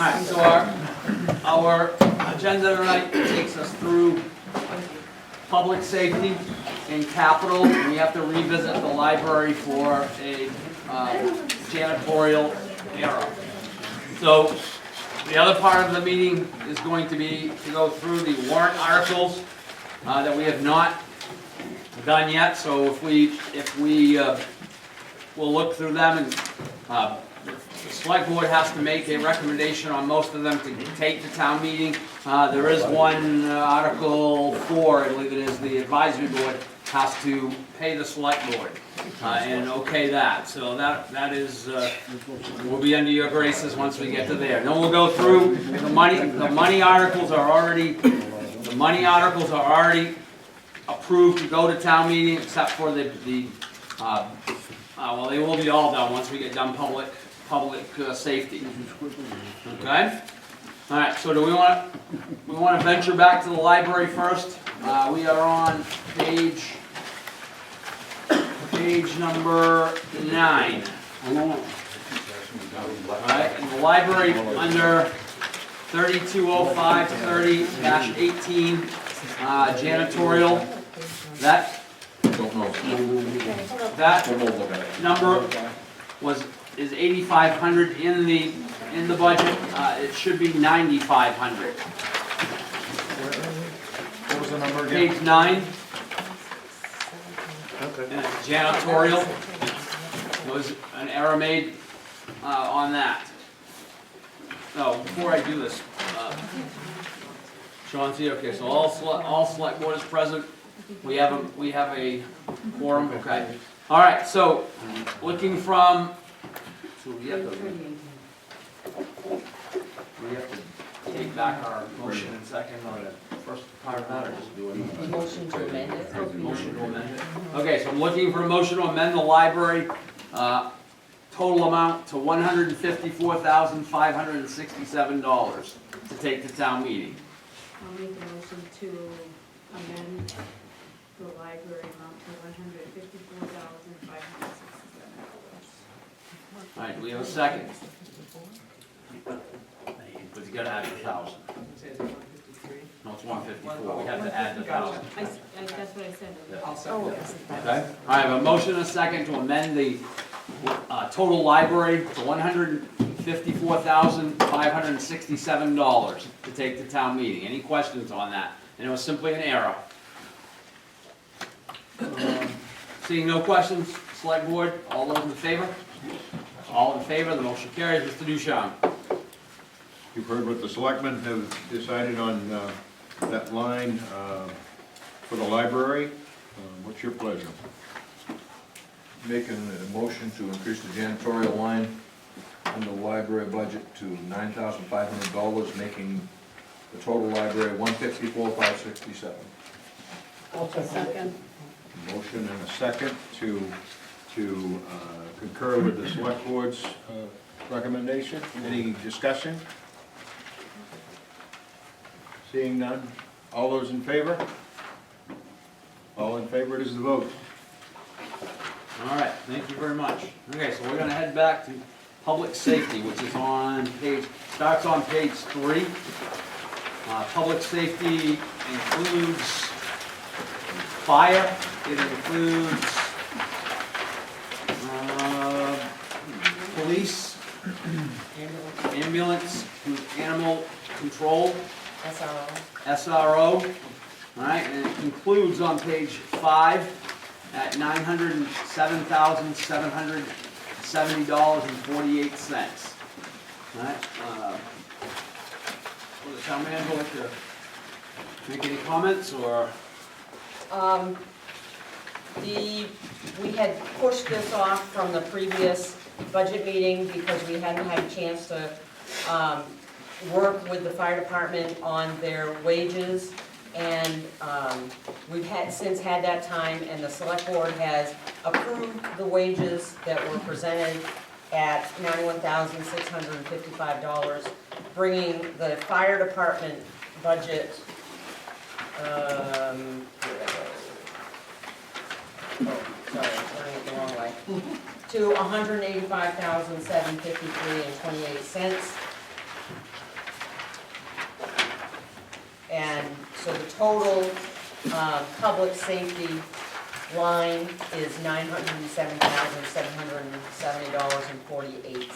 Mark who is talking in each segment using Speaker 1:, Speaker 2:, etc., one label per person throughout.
Speaker 1: Alright, so our agenda tonight takes us through public safety and capital. We have to revisit the library for a janitorial era. So the other part of the meeting is going to be to go through the warrant articles that we have not done yet. So if we will look through them, and the select board has to make a recommendation on most of them to take to town meeting. There is one, Article 4, I believe it is, the advisory board has to pay the select board and okay that. So that is, will be under your graces once we get to there. Then we'll go through the money articles are already approved to go to town meeting, except for well, they will be all done once we get done public safety. Okay? Alright, so do we want to venture back to the library first? We are on page number 9. Alright, in the library under 3205 to 30-18 janitorial, that number is 8,500 in the budget. It should be 9,500.
Speaker 2: What was the number again?
Speaker 1: Page 9.
Speaker 2: Okay.
Speaker 1: Janitorial. There was an error made on that. No, before I do this, Sean's here. Okay, so all select board is present. We have a quorum. Okay. All right. So looking from. So we have to take back our motion in second or the first part of that, or just do it.
Speaker 3: Motion to amend it.
Speaker 1: Motion to amend it. Okay, so I'm looking for a motion to amend the library total amount to $154,567 to take to town meeting.
Speaker 4: I'll make a motion to amend the library amount to $154,567.
Speaker 1: All right, do we have a second? But you gotta add the 1,000. No, it's 154. We have to add the 1,000.
Speaker 4: That's what I said.
Speaker 3: Oh, yes.
Speaker 1: Okay. I have a motion and a second to amend the total library to $154,567 to take to town meeting. Any questions on that? And it was simply an error. Seeing no questions, select board, all those in favor? All in favor, the motion carries. Mr. Duchamp.
Speaker 2: You've heard what the selectmen have decided on that line for the library. What's your pleasure?
Speaker 5: Making a motion to increase the janitorial line in the library budget to $9,500, making the total library $154,567.
Speaker 3: Second.
Speaker 2: Motion and a second to concur with the select board's recommendation. Any discussion? Seeing none. All those in favor? All in favor, it is the vote.
Speaker 1: All right, thank you very much. Okay, so we're gonna head back to public safety, which is starts on page 3. Public safety includes fire, it includes police, ambulance, animal control, SRO. All right, and it concludes on page 5 at $907,770.48. All right, will the town manager like to make any comments, or?
Speaker 3: We had pushed this off from the previous budget meeting because we hadn't had a chance to work with the fire department on their wages. And we've since had that time, and the select board has approved the wages that were presented at $91,655, bringing the fire department budget, to $185,753.28. And so the total, public safety line is $907,770.48.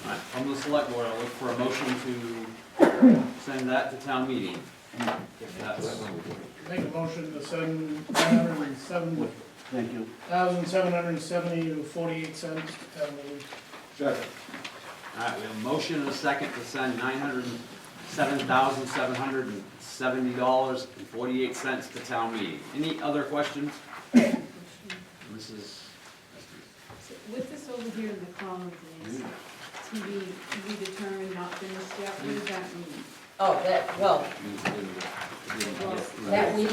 Speaker 1: All right, from the select board, I'll look for a motion to send that to town meeting. If that's,
Speaker 6: Make a motion to send $907,770.48 to town meeting.
Speaker 2: Second.
Speaker 1: all right, we have a motion and a second to send $907,770.48 to town meeting. Any other questions? Mrs.
Speaker 4: So with this over here in the columns, and to be determined, not finished yet, what does that mean?
Speaker 3: Oh, that, well, that, we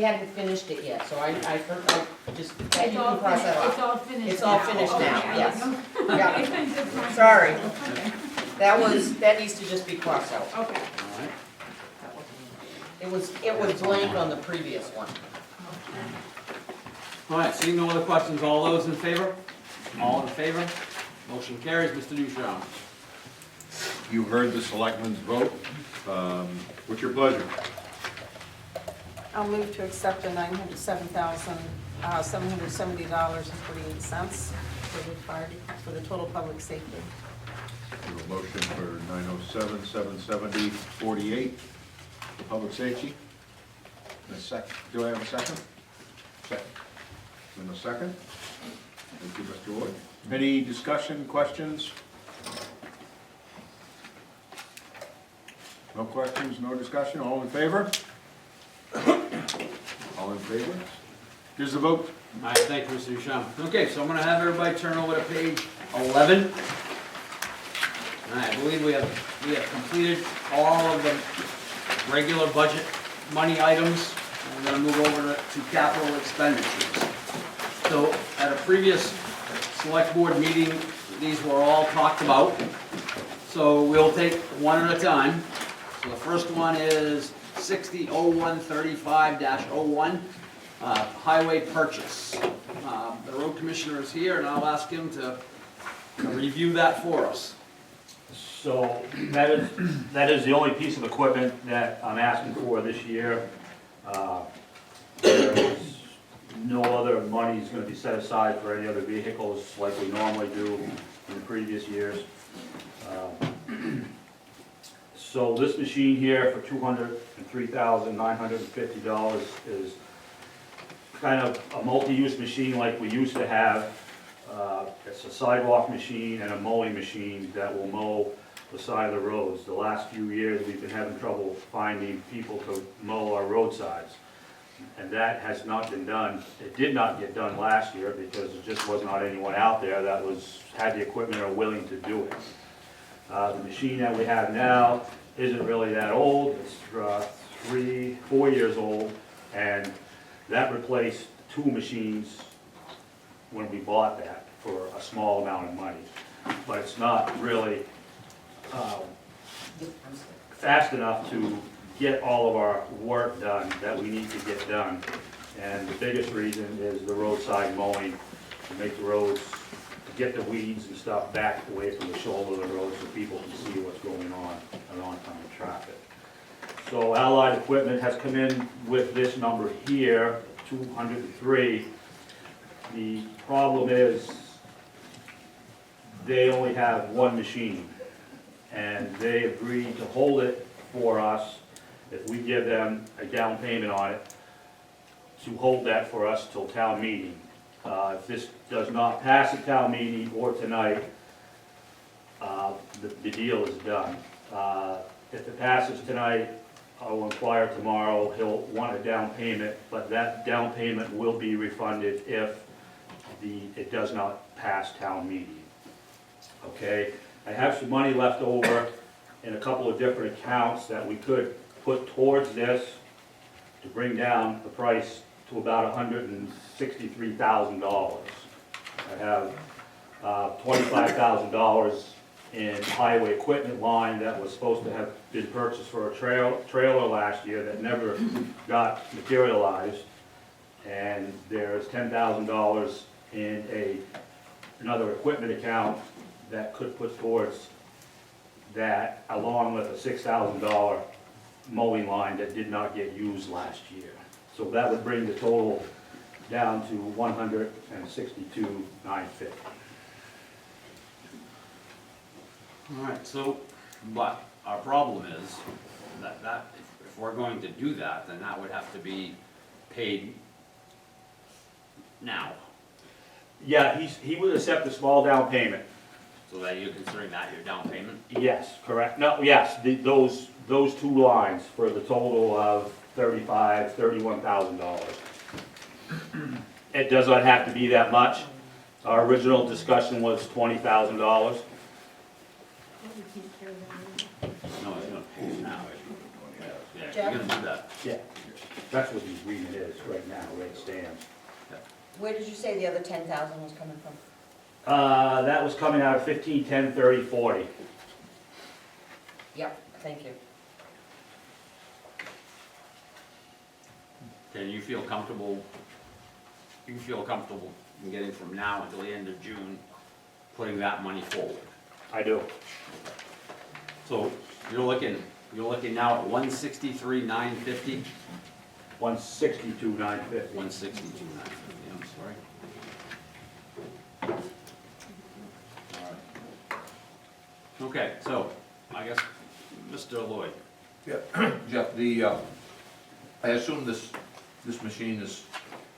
Speaker 3: hadn't finished it yet, so I just, that you can cross that
Speaker 4: It's
Speaker 3: off.
Speaker 4: all finished now?
Speaker 3: It's all finished
Speaker 4: Okay,
Speaker 3: now,
Speaker 4: I
Speaker 3: yes.
Speaker 4: don't know.
Speaker 3: Yeah.
Speaker 4: Okay, I just wanted to-
Speaker 3: Sorry.
Speaker 4: Okay,
Speaker 3: That needs to just be crossed out.
Speaker 4: okay.
Speaker 1: All right,
Speaker 3: It was blank on the previous one.
Speaker 1: all right, seeing no other questions, all those in favor? All in favor? Motion carries, Mr. Ducharme.
Speaker 2: You heard the selectmen's vote. What's your pleasure?
Speaker 7: I'll move to accept the $907,770.48 for the total public safety.
Speaker 2: We have a motion for 907-770-48 for public safety. And a second. Do I have a second? Second. And a second? Thank you, Mr. Wood. Any discussion, questions? No questions, no discussion, all in favor? All in favor? Here's the vote.
Speaker 1: All right, thank you, Mr. Duchamp. Okay, so I'm gonna have everybody turn over to page 11. All right, I believe we have completed all of the regular budget money items. We're gonna move over to capital expenditures. So at a previous select board meeting, these were all talked about. So we'll take one at a time. So the first one is 600135-01, highway purchase. The road commissioner is here, and I'll ask him to review that for us.
Speaker 8: So that is the only piece of equipment that I'm asking for this year. There's no other money is going to be set aside for any other vehicles like we normally do in the previous years. So this machine here for $203,950 is kind of a multi-use machine like we used to have. It's a sidewalk machine and a mowing machine that will mow the side of the roads. The last few years, we've been having trouble finding people to mow our roadsides. And that has not been done. It did not get done last year because there just was not anyone out there that had the equipment or willing to do it. The machine that we have now isn't really that old. It's 4 years old, and that replaced 2 machines when we bought that for a small amount of money. But it's not really fast enough to get all of our work done that we need to get done. And the biggest reason is the roadside mowing, to make the roads, to get the weeds and stuff back away from the shoulder of the road so people can see what's going on in oncoming traffic. So Allied Equipment has come in with this number here, 203. The problem is they only have 1 machine, and they agreed to hold it for us if we give them a down payment on it, to hold that for us till town meeting. If this does not pass at town meeting or tonight, the deal is done. If it passes tonight, I'll inquire tomorrow, he'll want a down payment, but that down payment will be refunded if it does not pass town meeting. Okay, I have some money left over in a couple of different accounts that we could put towards this to bring down the price to about $163,000. I have $25,000 in highway equipment line that was supposed to have been purchased for a trailer last year that never got materialized. And there's $10,000 in another equipment account that could put towards that, along with a $6,000 mowing line that did not get used last year. So that would bring the total down to $162,950.
Speaker 1: All right, so, but our problem is that if we're going to do that, then that would have to be paid now.
Speaker 8: Yeah, he would accept a small down payment.
Speaker 1: So that you're considering that your down payment?
Speaker 8: Yes, correct. No, yes, those two lines for the total of $31,000. It does not have to be that much. Our original discussion was $20,000.
Speaker 4: We can't carry that
Speaker 1: No, it's gonna pay it now. Yeah,
Speaker 3: Jeff?
Speaker 1: you're gonna do that.
Speaker 8: Yeah, that's what the agreement is right now, where it stands.
Speaker 3: Where did you say the other 10,000 was coming from?
Speaker 8: That was coming out of 15, 10, 30, 40.
Speaker 3: Yep, thank you.
Speaker 1: Can you feel comfortable in getting from now until the end of June, putting that money forward?
Speaker 8: I do.
Speaker 1: So you're looking now at 163,950?
Speaker 8: 162,950.
Speaker 1: 162,950, I'm sorry. All right. Okay, so I guess, Mr. Lloyd,
Speaker 5: Yeah, Jeff, I assume this machine is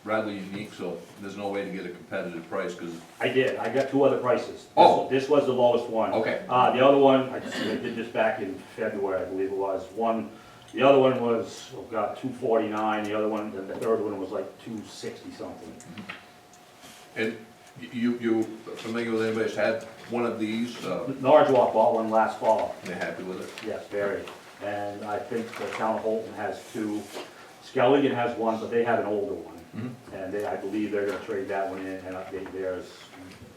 Speaker 5: rather unique, so there's no way to get a competitive price, because,
Speaker 8: I did, I got two other prices.
Speaker 5: Oh.
Speaker 8: This was the lowest one.
Speaker 5: okay,
Speaker 8: The other one, I did this back in February, I believe it was. The other one was, oh God, $249, the other one, the third one was like $260 something.
Speaker 5: and you familiar with anybody who's had one of these?
Speaker 8: Norwalk bought one last fall,
Speaker 5: They're happy with it?
Speaker 8: yes, very. And I think the town of Holton has two. Skelligan has one, but they have an older one.
Speaker 5: Mhm.
Speaker 8: And I believe they're gonna trade that one in and update theirs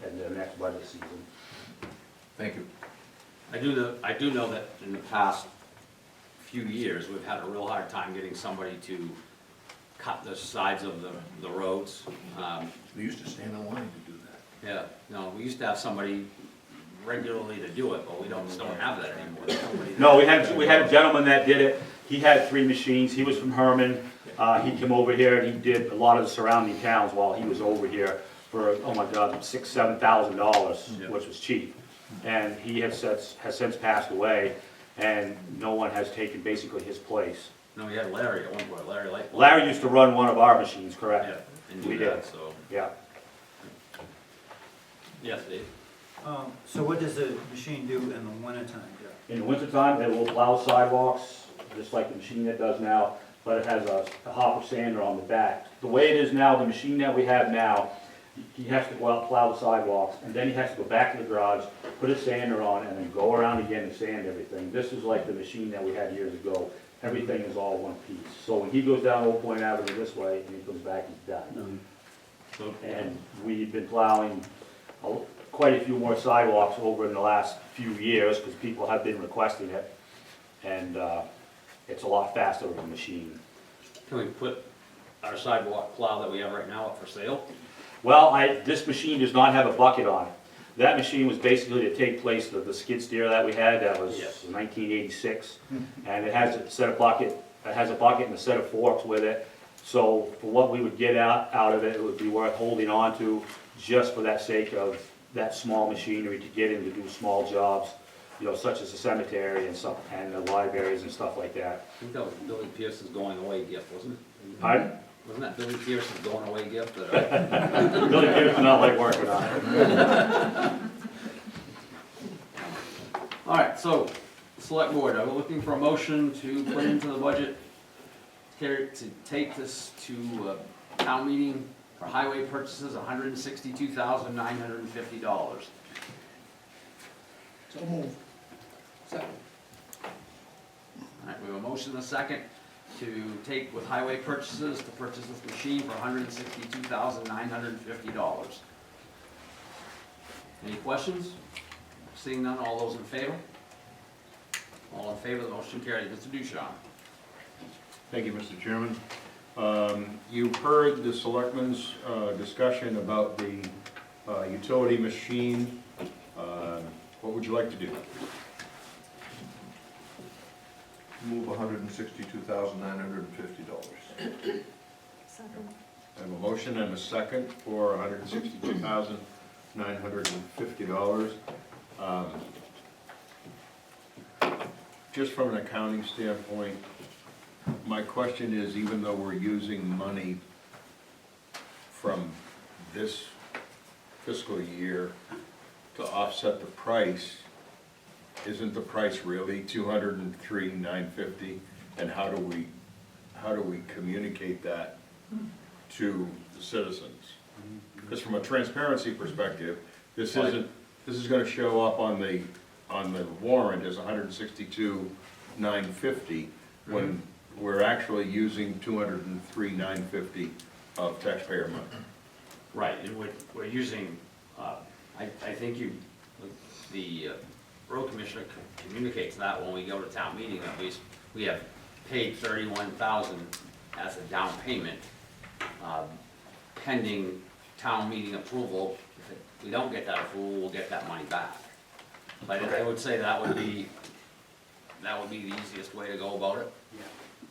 Speaker 8: in the next budget season.
Speaker 5: Thank you.
Speaker 1: I do know that in the past few years, we've had a real hard time getting somebody to cut the sides of the roads.
Speaker 5: They used to stand in line to do that.
Speaker 1: Yeah, no, we used to have somebody regularly to do it, but we don't have that anymore. There's nobody that-
Speaker 8: No, we had a gentleman that did it. He had 3 machines. He was from Herman. He came over here and he did a lot of the surrounding towns while he was over here for, oh my God, $6,000, $7,000,
Speaker 1: Yeah.
Speaker 8: which was cheap. And he has since passed away, and no one has taken basically his place.
Speaker 1: No, we had Larry at one point, Larry Lightfoot.
Speaker 8: Larry used to run one of our machines,
Speaker 1: Yeah,
Speaker 8: correct?
Speaker 1: and
Speaker 8: We
Speaker 1: do that,
Speaker 8: did.
Speaker 1: so,
Speaker 8: Yeah.
Speaker 1: yes, Dave.
Speaker 9: So what does the machine do in the wintertime, Jeff?
Speaker 8: In the wintertime, it will plow sidewalks, just like the machine that does now, but it has a hopper sander on the back. The way it is now, the machine that we have now, he has to go out, plow the sidewalks, and then he has to go back to the garage, put a sander on, and then go around again and sand everything. This is like the machine that we had years ago. Everything is all one piece. So when he goes down Old Point Avenue this way, and he comes back, he's done.
Speaker 1: So,
Speaker 8: And we've been plowing quite a few more sidewalks over in the last few years, because people have been requesting it. And it's a lot faster with a machine.
Speaker 1: can we put our sidewalk plow that we have right now up for sale?
Speaker 8: Well, this machine does not have a bucket on it. That machine was basically to take place of the skid steer that we had, that was
Speaker 1: Yes.
Speaker 8: 1986. And it has a set of bucket, it has a bucket and a set of forks with it. So for what we would get out of it, it would be worth holding on to just for that sake of that small machinery to get in to do small jobs, you know, such as the cemetery and stuff, and the libraries and stuff like that.
Speaker 1: I think that was Billy Pierce's going away gift, wasn't it?
Speaker 8: Pardon?
Speaker 1: Wasn't that Billy Pierce's going away gift? that,
Speaker 8: Really did not like working on it.
Speaker 1: All right, so, select board, are we looking for a motion to put into the budget, to take this to town meeting for highway purchases, $162,950.
Speaker 6: So moved. Second.
Speaker 1: All right, we have a motion and a second to take with highway purchases, to purchase this machine for $162,950. Any questions? Seeing none, all those in favor? All in favor, the motion carries. Mr. Ducharme.
Speaker 2: Thank you, Mr. Chairman. You've heard the selectmen's discussion about the utility machine. What would you like to do?
Speaker 5: Move $162,950.
Speaker 7: Second.
Speaker 2: I have a motion and a second for $162,950. Just from an accounting standpoint, my question is, even though we're using money from this fiscal year to offset the price, isn't the price really $203,950? And how do we communicate that to the citizens? Because from a transparency perspective, this is gonna show up on the warrant as $162,950 when we're actually using $203,950 of taxpayer money.
Speaker 1: Right, and we're using, I think the road commissioner communicates that when we go to town meeting, at least, we have paid $31,000 as a down payment, pending town meeting approval. If we don't get that approval, we'll get that money back. But I would say that would be the easiest way to go about it.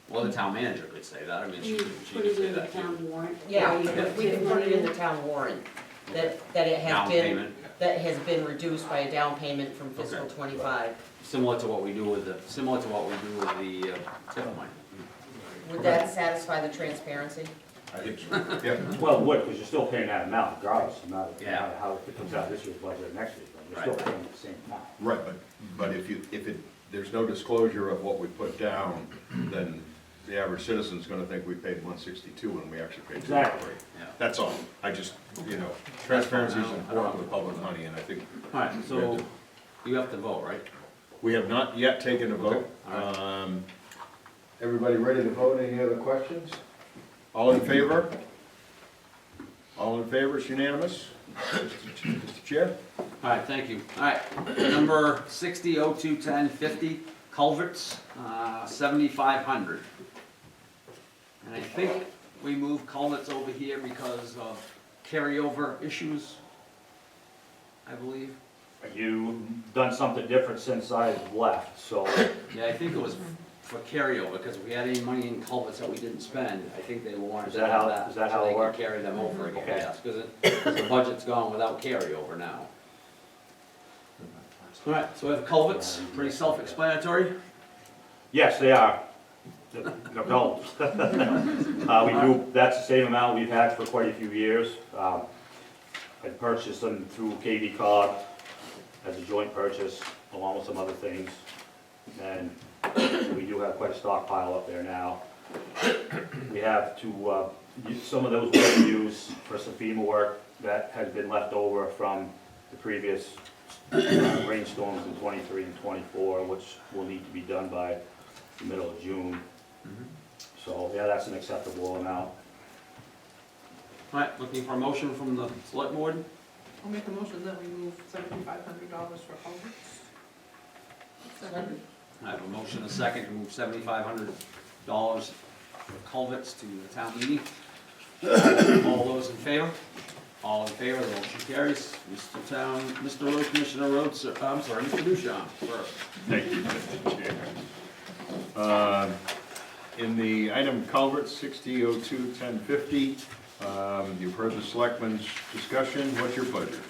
Speaker 1: Well, the town manager could say that, I mean, she
Speaker 4: You
Speaker 1: could
Speaker 4: put
Speaker 1: say
Speaker 4: it in the
Speaker 1: that too.
Speaker 4: town warrant.
Speaker 3: Yeah, we can put it in the town warrant, that it has
Speaker 1: Down
Speaker 3: been,
Speaker 1: payment,
Speaker 3: that has been reduced by a down payment from fiscal
Speaker 1: Okay.
Speaker 3: '25.
Speaker 1: similar to what we do with the TIF money.
Speaker 3: Would that satisfy the transparency?
Speaker 2: I think so. Yep.
Speaker 8: Well, it would, because you're still paying that amount regardless, no matter
Speaker 1: Yeah.
Speaker 8: how it comes out this year's budget or next year's budget, you're
Speaker 1: Right.
Speaker 8: still paying the same amount.
Speaker 2: Right, but if there's no disclosure of what we put down, then the average citizen's gonna think we paid $162 when we actually paid
Speaker 8: Exactly.
Speaker 2: $203.
Speaker 1: Yeah.
Speaker 2: That's all. I just, transparency is important with public money, and I think
Speaker 1: All right, so you have to vote, right?
Speaker 2: we have not yet taken a vote. Everybody ready to vote? Any other questions? All in favor? All in favor, it's unanimous. Mr. Chair?
Speaker 1: All right, thank you. All right, number 60-02-10-50, culverts, 7,500. And I think we moved culverts over here because of carryover issues, I believe.
Speaker 8: You've done something different since I've left, so
Speaker 1: Yeah, I think it was for carryover, because if we had any money in culverts that we didn't spend, I think they wanted
Speaker 8: Is
Speaker 1: to
Speaker 8: that
Speaker 1: have
Speaker 8: how-
Speaker 1: that.
Speaker 8: is that how
Speaker 1: so
Speaker 8: it
Speaker 1: they could
Speaker 8: worked?
Speaker 1: carry them over again,
Speaker 8: Okay.
Speaker 1: yes, because the budget's gone without carryover now. All right, so we have culverts, pretty self-explanatory.
Speaker 8: yes, they are. No. We do, that's the same amount we've had for quite a few years. I purchased them through KV Cog as a joint purchase, along with some other things. And we do have quite a stockpile up there now. We have to, some of those we'll use for some FEMA work that has been left over from the previous rainstorms in '23 and '24, which will need to be done by the middle of June. So, yeah, that's an acceptable amount.
Speaker 1: All right, looking for a motion from the select board.
Speaker 6: I'll make a motion that we move $7,500 for culverts. Second.
Speaker 1: I have a motion, and a second, to move $7,500 for culverts to the town meeting. All those in favor? All in favor, the motion carries. Mr. Road Commissioner Rhodes, I'm sorry, Mr. Duchamp, first.
Speaker 2: Thank you, Mr. Chair. In the item culvert 60-02-1050, you've heard the selectmen's discussion. What's your pleasure?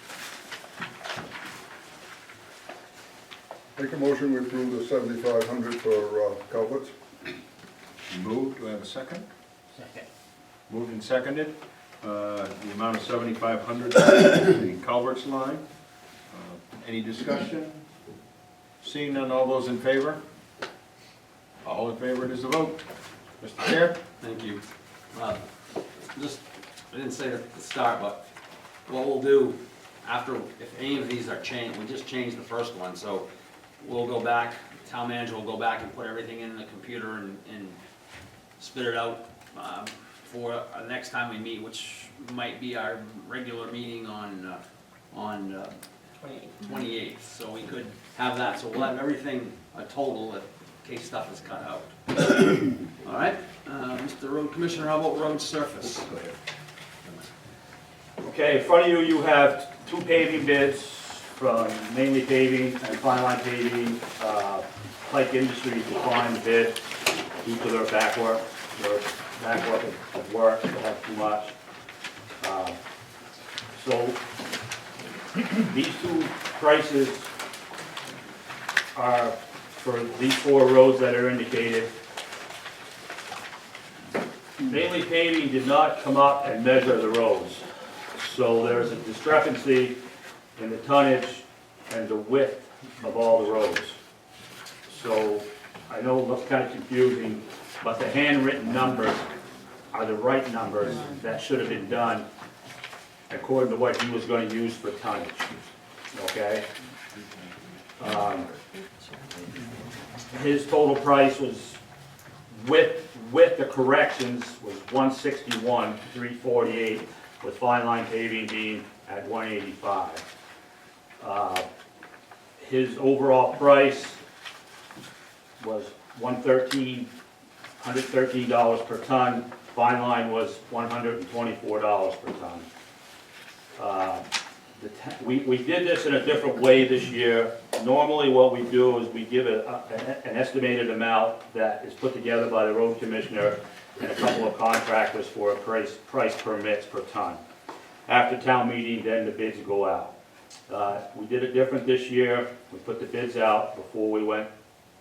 Speaker 10: Make a motion, we approve the 7,500 for culverts.
Speaker 2: Moved, do I have a second?
Speaker 1: Second.
Speaker 2: Moved and seconded, the amount of 7,500 the culverts line. Any discussion? Seeing none, all those in favor? All in favor, it is the vote. Mr. Chair?
Speaker 1: Thank you. Just, I didn't say it at the start, but what we'll do after, if any of these are changed, we just changed the first one, so we'll go back, town manager will go back and put everything in the computer and spit it out for next time we meet, which might be our regular meeting on 28th. So we could have that, so we'll have everything a total in case stuff is cut out. All right, Mr. Road Commissioner, how about road surface?
Speaker 2: Go ahead.
Speaker 8: Okay, in front of you, you have two paving bids from Mainly Paving and Fine Line Paving. Pike Industries declined the bid due to their backlog of work, they have too much. So these two prices are for these 4 roads that are indicated. Mainly Paving did not come up and measure the roads. So there's a discrepancy in the tonnage and the width of all the roads. So I know it looks kind of confusing, but the handwritten numbers are the right numbers that should have been done according to what he was going to use for tonnage, okay? His total price was, with the corrections, was $161,348, with Fine Line Paving being at $185. His overall price was $113 per ton. Fine Line was $124 per ton. We did this in a different way this year. Normally what we do is we give an estimated amount that is put together by the road commissioner and a couple of contractors for a price permits per ton. After town meeting, then the bids go out. We did it different this year. We put the bids out before we went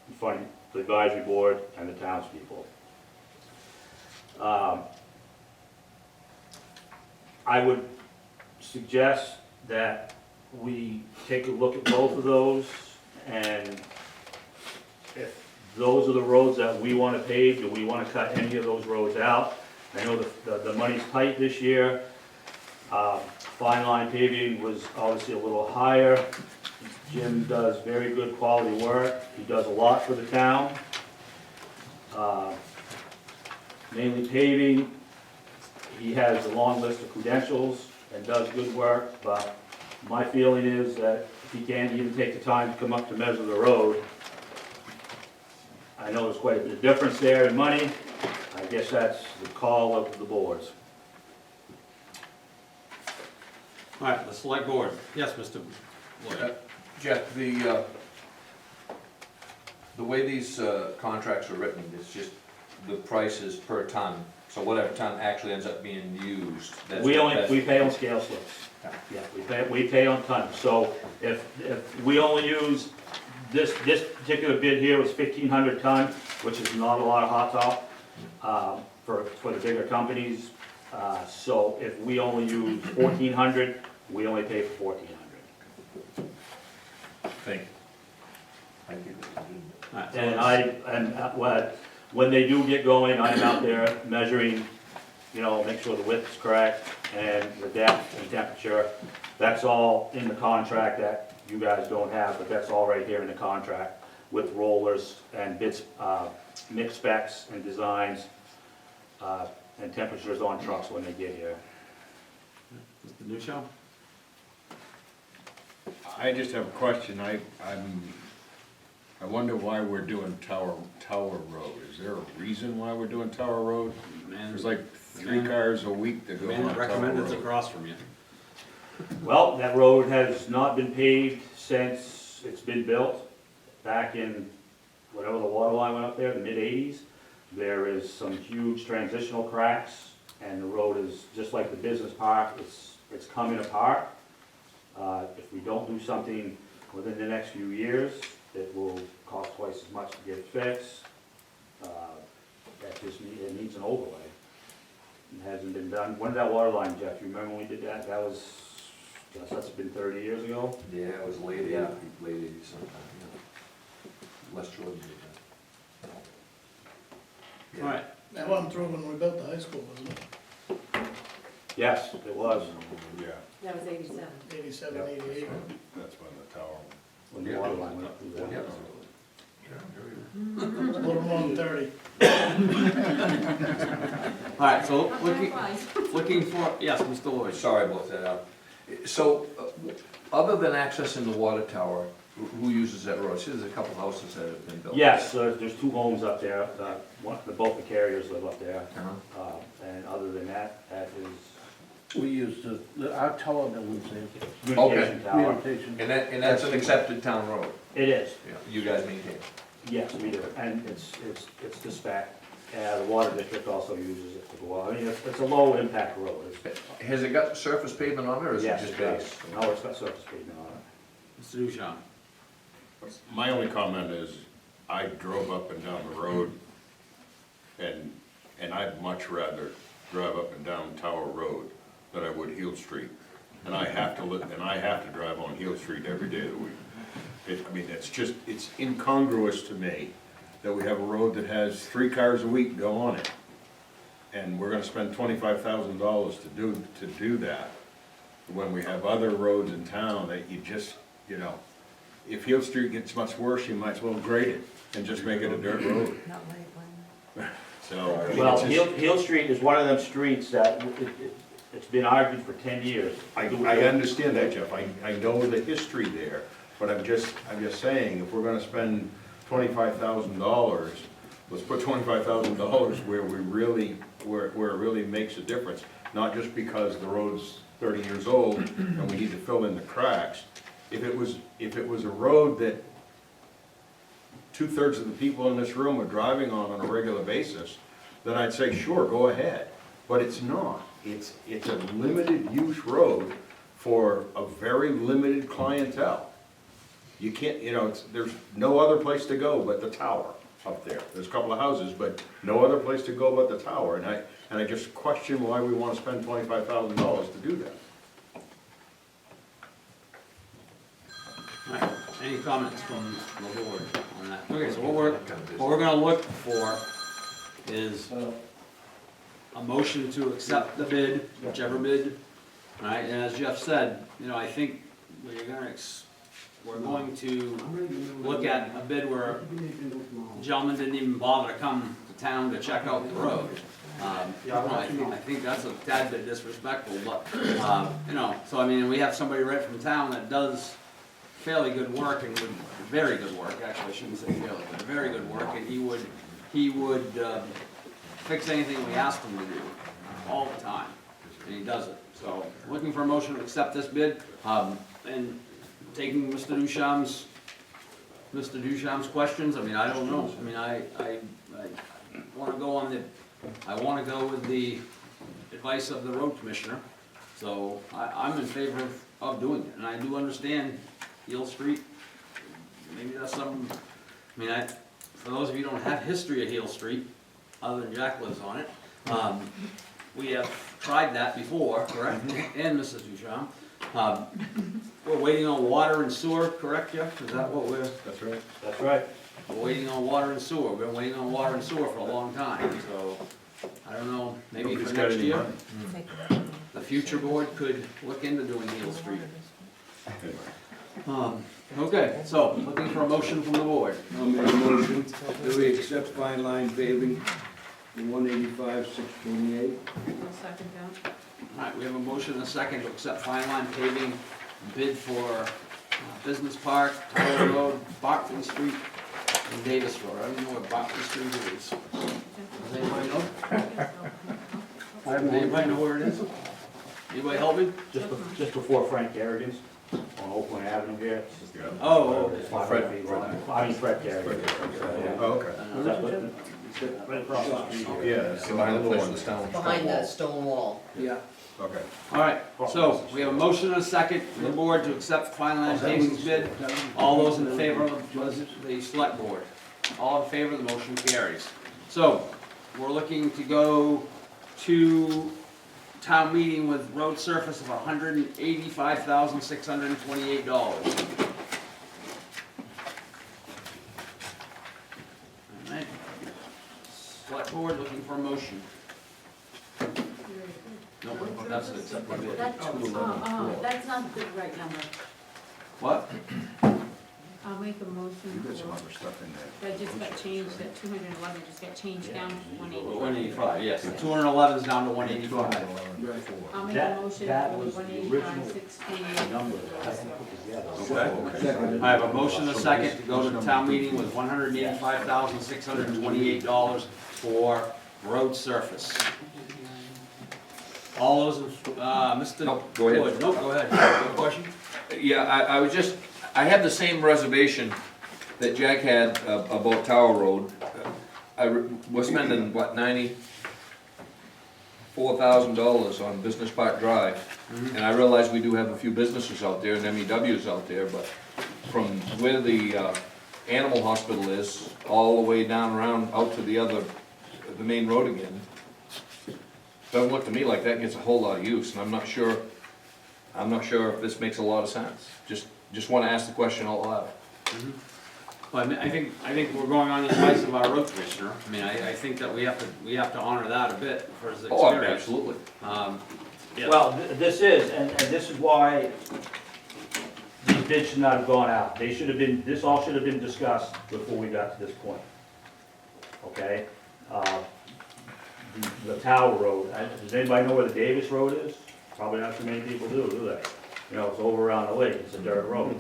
Speaker 8: in front of the advisory board and the townspeople. I would suggest that we take a look at both of those, and if those are the roads that we want to pave, do we want to cut any of those roads out? I know the money's tight this year. Fine Line Paving was obviously a little higher. Jim does very good quality work. He does a lot for the town. Mainly Paving, he has a long list of credentials and does good work, but my feeling is that if he can't even take the time to come up to measure the road, I know there's quite a bit of difference there in money. I guess that's the call of the boards.
Speaker 1: All right, the select board. Yes, Mr. Lloyd.
Speaker 5: Jeff, the way these contracts are written, it's just the prices per ton. So whatever ton actually ends up being used.
Speaker 8: We pay on scale slips. Yeah, we pay on tons. So if we only use, this particular bid here was 1,500 ton, which is not a lot of hot top for the bigger companies. So if we only use 1,400, we only pay for 1,400.
Speaker 5: Thank you.
Speaker 1: All right, so
Speaker 8: And when they do get going, I'm out there measuring, make sure the width is correct and the depth and temperature. That's all in the contract that you guys don't have, but that's all right here in the contract with rollers and bits, mix specs and designs, and temperatures on trucks when they get here.
Speaker 1: Mr. Nucio?
Speaker 2: I just have a question. I wonder why we're doing Tower Road. Is there a reason why we're doing Tower Road? There's like 3 cars a week that
Speaker 1: The
Speaker 2: go
Speaker 1: man
Speaker 2: on
Speaker 1: that
Speaker 2: Tower
Speaker 1: recommended it's
Speaker 2: Road.
Speaker 1: across from you.
Speaker 8: Well, that road has not been paved since it's been built, back in whatever the water line went up there, the mid-80s. There is some huge transitional cracks, and the road is, just like the business park, it's coming apart. If we don't do something within the next few years, it will cost twice as much to get it fixed. It needs an overlay. It hasn't been done. When did that water line, Jeff? You remember when we did that? That's been 30 years ago?
Speaker 5: Yeah, it was late 80s sometime, West Jordan did that.
Speaker 1: All right,
Speaker 11: That wasn't through when we built the high school, wasn't it?
Speaker 8: Yes, it was.
Speaker 2: Yeah,
Speaker 3: That was 87.
Speaker 11: 87,
Speaker 8: Yep.
Speaker 11: 88.
Speaker 2: that's when the tower.
Speaker 8: When the water line went up through there.
Speaker 11: A little more than 30.
Speaker 1: all right, so looking for, yes, Mr. Lloyd.
Speaker 5: Sorry about that. So, other than accessing the water tower, who uses that road? See, there's a couple houses that have been built.
Speaker 8: Yes, there's 2 homes up there. Both the carriers live up there.
Speaker 5: Uh-huh.
Speaker 8: And other than that, that is
Speaker 11: We used our tower that was there.
Speaker 8: communication tower.
Speaker 11: Communication.
Speaker 5: And that's an accepted town road?
Speaker 8: It is.
Speaker 5: Yeah. You guys maintain it?
Speaker 8: Yes, we do, and it's the spec, the water district also uses it to go out. I mean, it's a low impact road.
Speaker 5: Has it got surface pavement on it, or is it
Speaker 8: Yes,
Speaker 5: just
Speaker 8: it does.
Speaker 5: base?
Speaker 8: No, it's got surface pavement on it.
Speaker 1: Mr. Duchamp.
Speaker 2: My only comment is, I drove up and down the road, and I'd much rather drive up and down Tower Road than I would Hill Street. And I have to drive on Hill Street every day of the week. I mean, it's incongruous to me that we have a road that has 3 cars a week go on it. And we're gonna spend $25,000 to do that, when we have other roads in town that you just, you know, if Hill Street gets much worse, you might as well grade it and just make it a dirt road. So, I mean,
Speaker 8: Well,
Speaker 2: it's just-
Speaker 8: Hill Street is one of them streets that it's been argued for 10 years.
Speaker 2: I understand that, Jeff, I know the history there, but I'm just saying, if we're gonna spend $25,000, let's put $25,000 where it really makes a difference, not just because the road's 30 years old and we need to fill in the cracks. If it was a road that 2/3 of the people in this room are driving on a regular basis, then I'd say, sure, go ahead, but it's not. It's a limited use road for a very limited clientele. You can't, you know, there's no other place to go but the tower up there. There's a couple of houses, but no other place to go but the tower, and I just question why we wanna spend $25,000 to do that.
Speaker 1: All right, any comments from the board on that? Okay, so what we're gonna look for is a motion to accept the bid, whichever bid. All right, and as Jeff said, you know, I think we're going to look at a bid where the gentleman didn't even bother to come to town to check out the road. I think that's a tad bit disrespectful, but, you know, so I mean, we have somebody right from town that does fairly good work and very good work, actually, I shouldn't say fairly good, very good work, and he would fix anything we asked him to do, all the time, and he does it. So, looking for a motion to accept this bid, and taking Mr. Duchamp's questions, I mean, I don't know, I mean, I wanna go with the advice of the road commissioner, so I'm in favor of doing it, and I do understand Hill Street, maybe that's something, I mean, for those of you who don't have history of Hill Street, other than Jack lives on it, we have tried that before, correct? And Mrs. Duchamp. We're waiting on water and sewer, correct, Jeff? Is that what
Speaker 2: That's right.
Speaker 8: That's right.
Speaker 1: we're waiting on water and sewer? We've been waiting on water and sewer for a long time, so, I don't know, maybe
Speaker 2: Nobody's
Speaker 1: for
Speaker 2: got
Speaker 1: next
Speaker 2: any
Speaker 1: year,
Speaker 2: money.
Speaker 1: the future board could look into doing Hill Street. Okay, so, looking for a motion from the board.
Speaker 11: I'll make a motion that we accept Fine Line paving, the 185,628.
Speaker 4: I'll second that.
Speaker 1: All right, we have a motion and a second to accept Fine Line paving bid for Business Park, Tower Road, Bartley Street, and Davis Road. I don't know what Bartley Street is. Does anybody know? Does anybody know where it is? Anybody help me?
Speaker 8: Just before Frank Garrigan's on Oakland Avenue here.
Speaker 2: Yeah.
Speaker 1: Oh,
Speaker 8: It's 500 feet long. I mean, Fred Garrigan.
Speaker 2: Oh, okay.
Speaker 8: Is that what- right across the street here.
Speaker 2: Yeah, it's
Speaker 5: Behind the
Speaker 2: little
Speaker 5: place in
Speaker 2: ones.
Speaker 5: the town.
Speaker 3: Behind the stone wall.
Speaker 11: Yeah.
Speaker 2: Okay.
Speaker 1: all right, so we have a motion and a second from the board to accept Fine Line paving's bid. All those in favor of the select board? All in favor, the motion carries. So, we're looking to go to town meeting with road surface of $185,628. All right. Select board looking for a motion. No, that's it, except for bid.
Speaker 4: That's not the right number.
Speaker 1: What?
Speaker 4: I'll make a
Speaker 2: You
Speaker 4: motion
Speaker 2: got some
Speaker 4: for,
Speaker 2: other stuff in there.
Speaker 4: that just got changed, that 211 just got changed down to 185.
Speaker 1: 185, yes, the 211 is down to 185.
Speaker 4: I'll make a
Speaker 8: That-
Speaker 4: motion
Speaker 8: that
Speaker 4: for
Speaker 8: was the
Speaker 4: 185,628.
Speaker 8: Number that I put together.
Speaker 2: Okay.
Speaker 1: I have a motion and a second to go to the town meeting with $185,628 for road surface. All those, Mr.
Speaker 5: Nope, go ahead.
Speaker 1: Wood. Nope, go ahead. You have a question?
Speaker 5: Yeah, I was just, I have the same reservation that Jack had about Tower Road, we're spending, what, $94,000 on Business Park Drive. And I realize we do have a few businesses out there and MEWs out there, but from where the animal hospital is, all the way down around out to the main road again, doesn't look to me like that gets a whole lot of use, and I'm not sure if this makes a lot of sense. Just wanna ask the question out loud.
Speaker 1: But I think we're going on the advice of our road commissioner. I mean, I think that we have to honor that a bit for his
Speaker 5: Oh,
Speaker 1: experience.
Speaker 5: absolutely.
Speaker 1: Yeah.
Speaker 8: Well, this is, and this is why these bids should not have gone out. This all should have been discussed before we got to this point. Okay? The Tower Road, does anybody know where the Davis Road is? Probably not too many people do they? You know, it's over around the lake, it's a dirt road.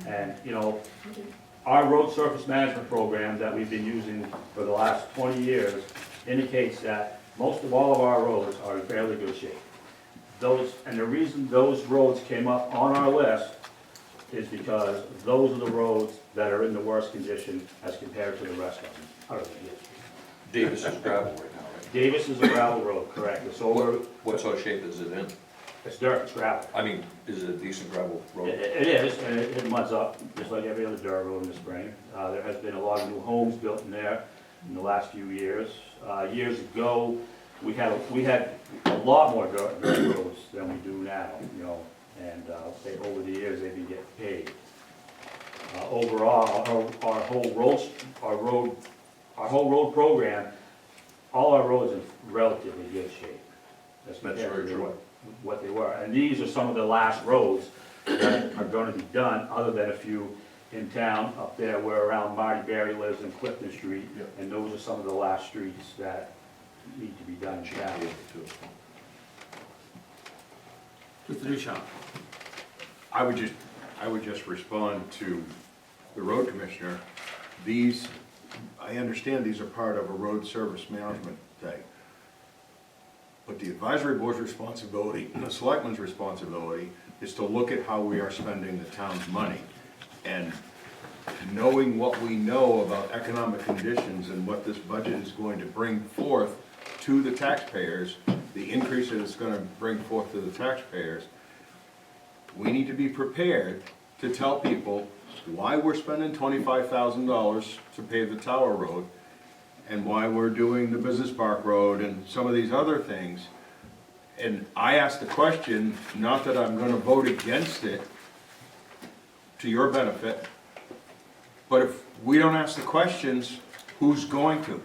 Speaker 8: And, you know, our road surface management program that we've been using for the last 20 years indicates that most of all of our roads are in fairly good shape. And the reason those roads came up on our list is because those are the roads that are in the worst condition as compared to the rest of them.
Speaker 5: Davis is gravel right now, right?
Speaker 8: Davis is a gravel road, correct. It's over,
Speaker 5: What sort of shape is it in?
Speaker 8: it's dirt, it's gravel.
Speaker 5: I mean, is it a decent gravel road?
Speaker 8: It is, and it muds up, just like every other dirt road in the spring. There has been a lot of new homes built in there in the last few years. Years ago, we had a lot more dirt roads than we do now, you know, and over the years, they've been getting paid. Overall, our whole road program, all our roads in relatively good shape. That's
Speaker 5: very true.
Speaker 8: What they were. And these are some of the last roads that are gonna be done, other than a few in town up there where around Marty Berry lives in Clifton Street.
Speaker 5: Yep.
Speaker 8: And those are some of the last streets that need to be done in town.
Speaker 1: Mr. Duchamp.
Speaker 2: I would just respond to the road commissioner. I understand these are part of a road service management thing. But the advisory board's responsibility, and the selectmen's responsibility, is to look at how we are spending the town's money. And knowing what we know about economic conditions and what this budget is going to bring forth to the taxpayers, the increase that it's gonna bring forth to the taxpayers, we need to be prepared to tell people why we're spending $25,000 to pave the Tower Road and why we're doing the Business Park Road and some of these other things. And I asked the question, not that I'm gonna vote against it to your benefit, but if we don't ask the questions, who's going to?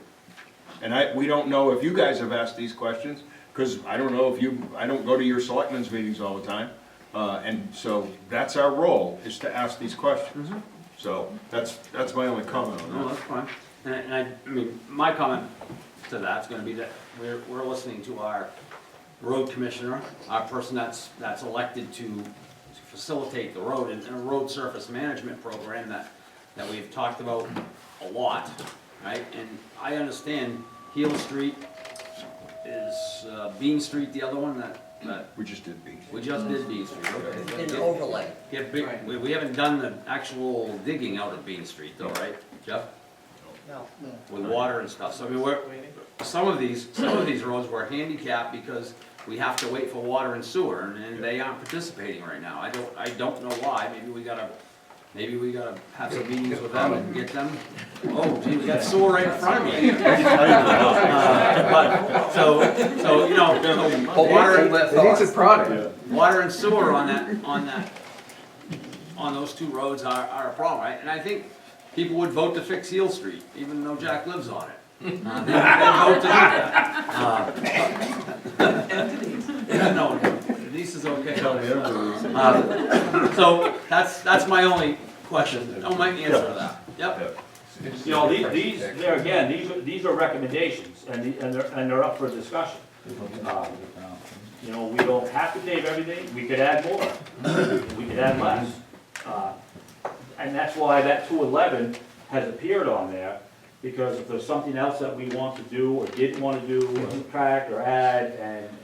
Speaker 2: And we don't know if you guys have asked these questions, because I don't know I don't go to your selectmen's meetings all the time. And so that's our role, is to ask these questions. So that's my only comment on
Speaker 1: No,
Speaker 2: that.
Speaker 1: that's fine. And I mean, my comment to that's gonna be that we're listening to our road commissioner, our person that's elected to facilitate the road, and a road surface management program that we've talked about a lot, right? And I understand Heel Street is, Bean Street, the other one that
Speaker 2: We just did B.
Speaker 1: we just did Bean Street, okay.
Speaker 3: An overlay.
Speaker 1: We haven't done the actual digging out of Bean Street though, right, Jeff?
Speaker 3: No.
Speaker 1: With water and stuff, so I mean, some of these roads were handicapped because we have to wait for water and sewer, and they aren't participating right now. I don't know why, maybe we gotta have some meetings with them and get them. Oh, gee, we got sewer right in front of me. But, so, you know, water and sewer on those two roads are a problem, right? And I think people would vote to fix Heel Street, even though Jack lives on it. They vote to do that. No, Denise is okay. So that's my only question. Don't mind the answer to that. Yep.
Speaker 8: You know, these are recommendations, and they're up for discussion. You know, we don't have to pave everything, we could add more, we could add less. And that's why that 211 has appeared on there, because if there's something else that we want to do or didn't want to do, or subtract or add,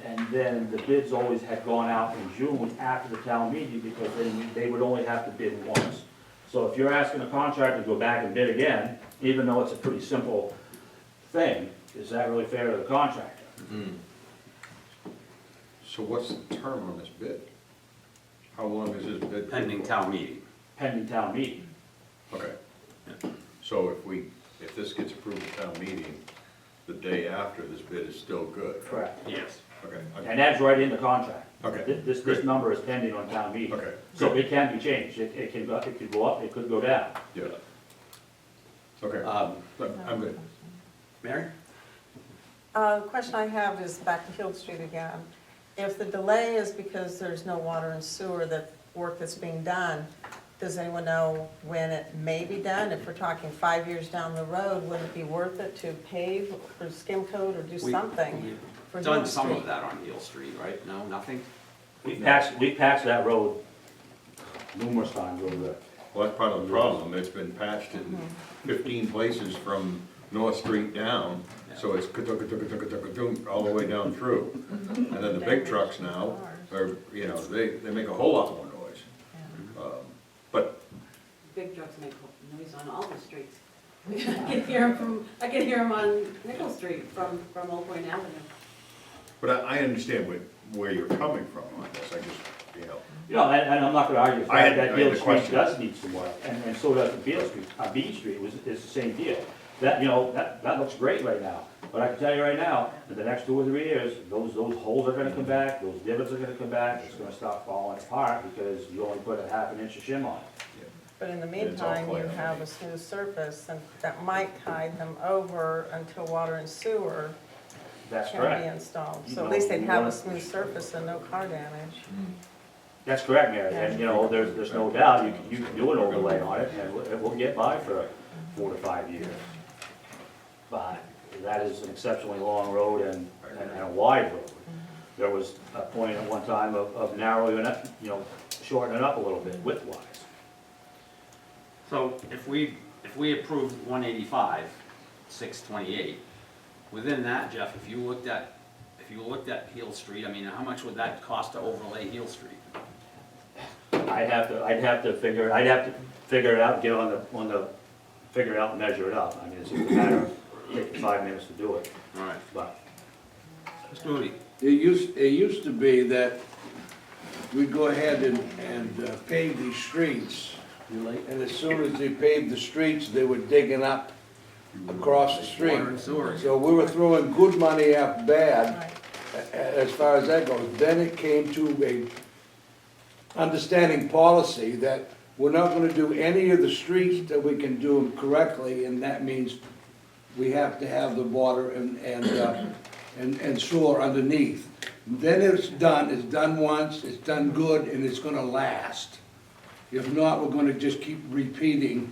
Speaker 8: and then the bids always had gone out in June after the town meeting, because then they would only have to bid once. So if you're asking a contractor to go back and bid again, even though it's a pretty simple thing, is that really fair to the contractor?
Speaker 2: So what's the term on this bid? How long is this bid? good
Speaker 1: Pending
Speaker 2: for?
Speaker 1: town meeting.
Speaker 8: Pending town meeting.
Speaker 2: Okay. So if this gets approved at town meeting, the day after, this bid is still good?
Speaker 8: Correct.
Speaker 1: Yes.
Speaker 2: Okay,
Speaker 8: And that's right in the contract.
Speaker 2: Okay.
Speaker 8: This number is pending on town meeting.
Speaker 2: okay,
Speaker 8: So it can be changed, it could go up, it could go down.
Speaker 2: yeah. Okay, I'm good.
Speaker 1: Mary?
Speaker 7: Question I have is back to Hill Street again. If the delay is because there's no water and sewer, that work that's being done, does anyone know when it may be done? If we're talking 5 years down the road, would it be worth it to pave or skim coat or do something for
Speaker 1: We've
Speaker 7: Hill
Speaker 1: done some of
Speaker 7: Street?
Speaker 1: that on Hill Street, right? No, nothing?
Speaker 8: We patched that road numerous times over there.
Speaker 2: Well, that's part of the problem, it's been patched in 15 places from North Street down, so it's all the way down through. And then the big trucks now, are, you know, they make a whole lot more noise. But,
Speaker 3: Big trucks make noise on all the streets. I can hear them on Nickel Street from Old Point Avenue.
Speaker 2: but I understand where you're coming from on this, I just, you know.
Speaker 8: You know, and I'm not gonna argue the
Speaker 2: I
Speaker 8: fact
Speaker 2: had-
Speaker 8: that
Speaker 2: I had
Speaker 8: Hill
Speaker 2: a
Speaker 8: Street
Speaker 2: question.
Speaker 8: does need some work, and so does the Beale Street, B Street is the same deal. That, you know, that looks great right now, but I can tell you right now, in the next 2 or 3 years, those holes are gonna come back, those divots are gonna come back, it's gonna start falling apart because you only put a half an inch of shim on it.
Speaker 7: But in the
Speaker 2: It's all
Speaker 7: meantime, you
Speaker 2: clay.
Speaker 7: have a smooth surface, and that might tide them over until water and sewer
Speaker 8: That's
Speaker 7: can be
Speaker 8: correct.
Speaker 7: installed.
Speaker 8: You
Speaker 7: So at
Speaker 8: know,
Speaker 7: least they'd
Speaker 8: you
Speaker 7: have a
Speaker 8: wanna-
Speaker 7: smooth surface and no car damage.
Speaker 8: That's correct, Mary, and you know, there's no doubt, you can do an overlay on it, and it will get by for 4 to 5 years. But that is an exceptionally long road and a wide road. There was a point at one time of narrowing it up, you know, shortening it up a little bit width-wise.
Speaker 1: So if we approved 185, 628, within that, Jeff, if you looked at Hill Street, I mean, how much would that cost to overlay Hill Street?
Speaker 8: I'd have to figure it out, get on the, figure it out and measure it up. I mean, it's just a matter of taking 5 minutes to do it,
Speaker 1: All right.
Speaker 8: but
Speaker 1: Mr. Moody?
Speaker 11: It used to be that we'd go ahead and pave these streets. And as soon as they paved the streets, they were digging up across the street.
Speaker 1: Water and sewer.
Speaker 11: So we were throwing good money after bad,
Speaker 7: Right.
Speaker 11: as far as that goes. Then it came to a understanding policy that we're not gonna do any of the streets that we can do them correctly, and that means we have to have the water and sewer underneath. Then it's done once, it's done good, and it's gonna last. If not, we're gonna just keep repeating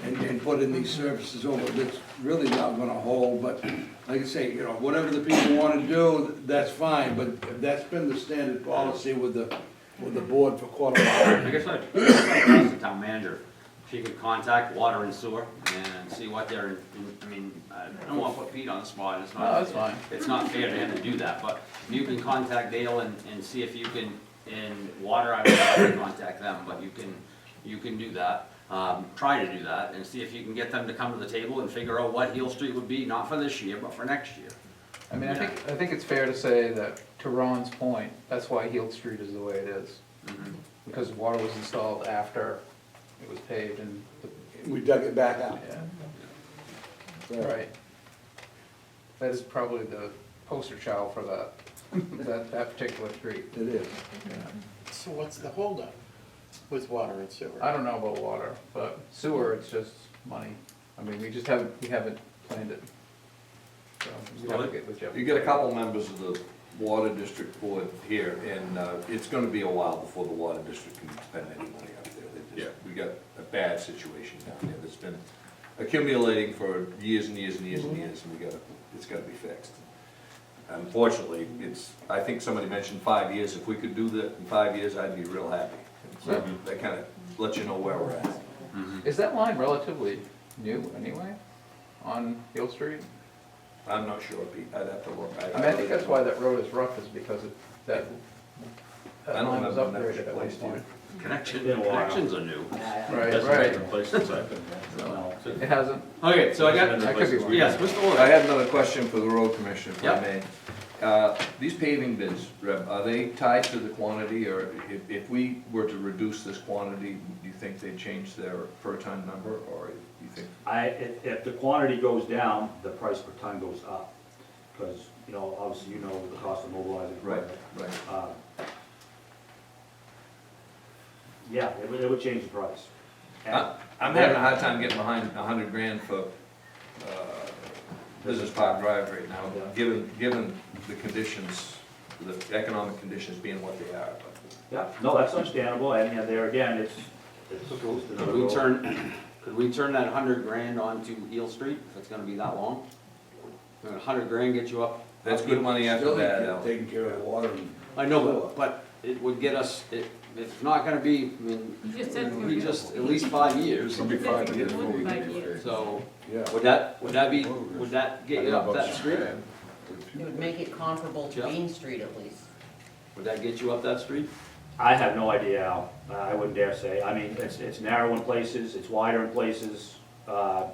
Speaker 11: and putting these services over, that's really not gonna hold, but like I say, you know, whatever the people wanna do, that's fine, but that's been the standard policy with the board for quite a while.
Speaker 1: I guess I'd ask the town manager if he could contact water and sewer and see what they're, I mean, I don't want to put Pete on the spot, it's not.
Speaker 12: No, that's fine.
Speaker 1: It's not fair to him to do that, but you can contact Dale and see if you can, in water, I would have to contact them, but you can do that. Try to do that and see if you can get them to come to the table and figure out what Hill Street would be, not for this year, but for next year.
Speaker 12: I mean, I think it's fair to say that, to Ron's point, that's why Heald Street is the way it is. Because water was installed after it was paved and,
Speaker 11: We dug it back out.
Speaker 12: yeah, right. That is probably the poster child for that particular street.
Speaker 11: It is.
Speaker 13: So what's the holdup with water and sewer?
Speaker 12: I don't know about water, but sewer, it's just money. I mean, we haven't planned it. So, we have to get with Jeff.
Speaker 5: You get a couple members of the water district board here, and it's gonna be a while before the water district can spend any money up there. We got a bad situation down there that's been accumulating for years and years and years and years, and it's gotta be fixed. Unfortunately, I think somebody mentioned 5 years. If we could do that in 5 years, I'd be real happy. So that kinda lets you know where we're at.
Speaker 12: Is that line relatively new anyway, on Hill Street?
Speaker 5: I'm not sure, Pete, I'd have to look.
Speaker 12: I mean, I think that's why that road is rough, is because that
Speaker 5: I don't
Speaker 12: line was
Speaker 5: remember
Speaker 12: upgraded at one
Speaker 5: Memphis
Speaker 12: point.
Speaker 1: Connections are new.
Speaker 12: Right. It hasn't,
Speaker 1: Okay, so I got,
Speaker 12: I could be wrong.
Speaker 1: yes, Mr. Wood.
Speaker 5: I had another question for the road commissioner, if I
Speaker 1: Yep.
Speaker 5: may. These paving bids, Reb, are they tied to the quantity, or if we were to reduce this quantity, do you think they'd change their per ton number, or do you think?
Speaker 8: If the quantity goes down, the price per ton goes up, because, you know, obviously you know the cost of mobilizing.
Speaker 5: Right.
Speaker 8: Yeah, it would change the price. And-
Speaker 5: I'm having a hard time getting behind $100,000 for Business Park Drive right now, given the conditions, the economic conditions being what they are.
Speaker 8: Yeah, no, that's understandable, and there again, it's just another road.
Speaker 1: Could we turn that $100,000 onto Eel Street, if it's gonna be that long? $100,000 get you up?
Speaker 5: That's good money after that, Al.
Speaker 11: Taking care of water and.
Speaker 1: I know, but it would get us, it's not gonna be, I mean,
Speaker 4: You just said it's
Speaker 1: it'll
Speaker 4: gonna
Speaker 1: be
Speaker 4: be
Speaker 1: just at least 5 years.
Speaker 10: It'll be 5 years before we
Speaker 4: More than
Speaker 10: can
Speaker 4: 5
Speaker 10: do
Speaker 4: years.
Speaker 10: it.
Speaker 1: So,
Speaker 10: Yeah.
Speaker 1: would that get you up that street?
Speaker 3: It would make it comparable to
Speaker 1: Yeah.
Speaker 3: Bean Street at least.
Speaker 1: Would that get you up that street?
Speaker 8: I have no idea, Al. I wouldn't dare say. I mean, it's narrow in places, it's wider in places. I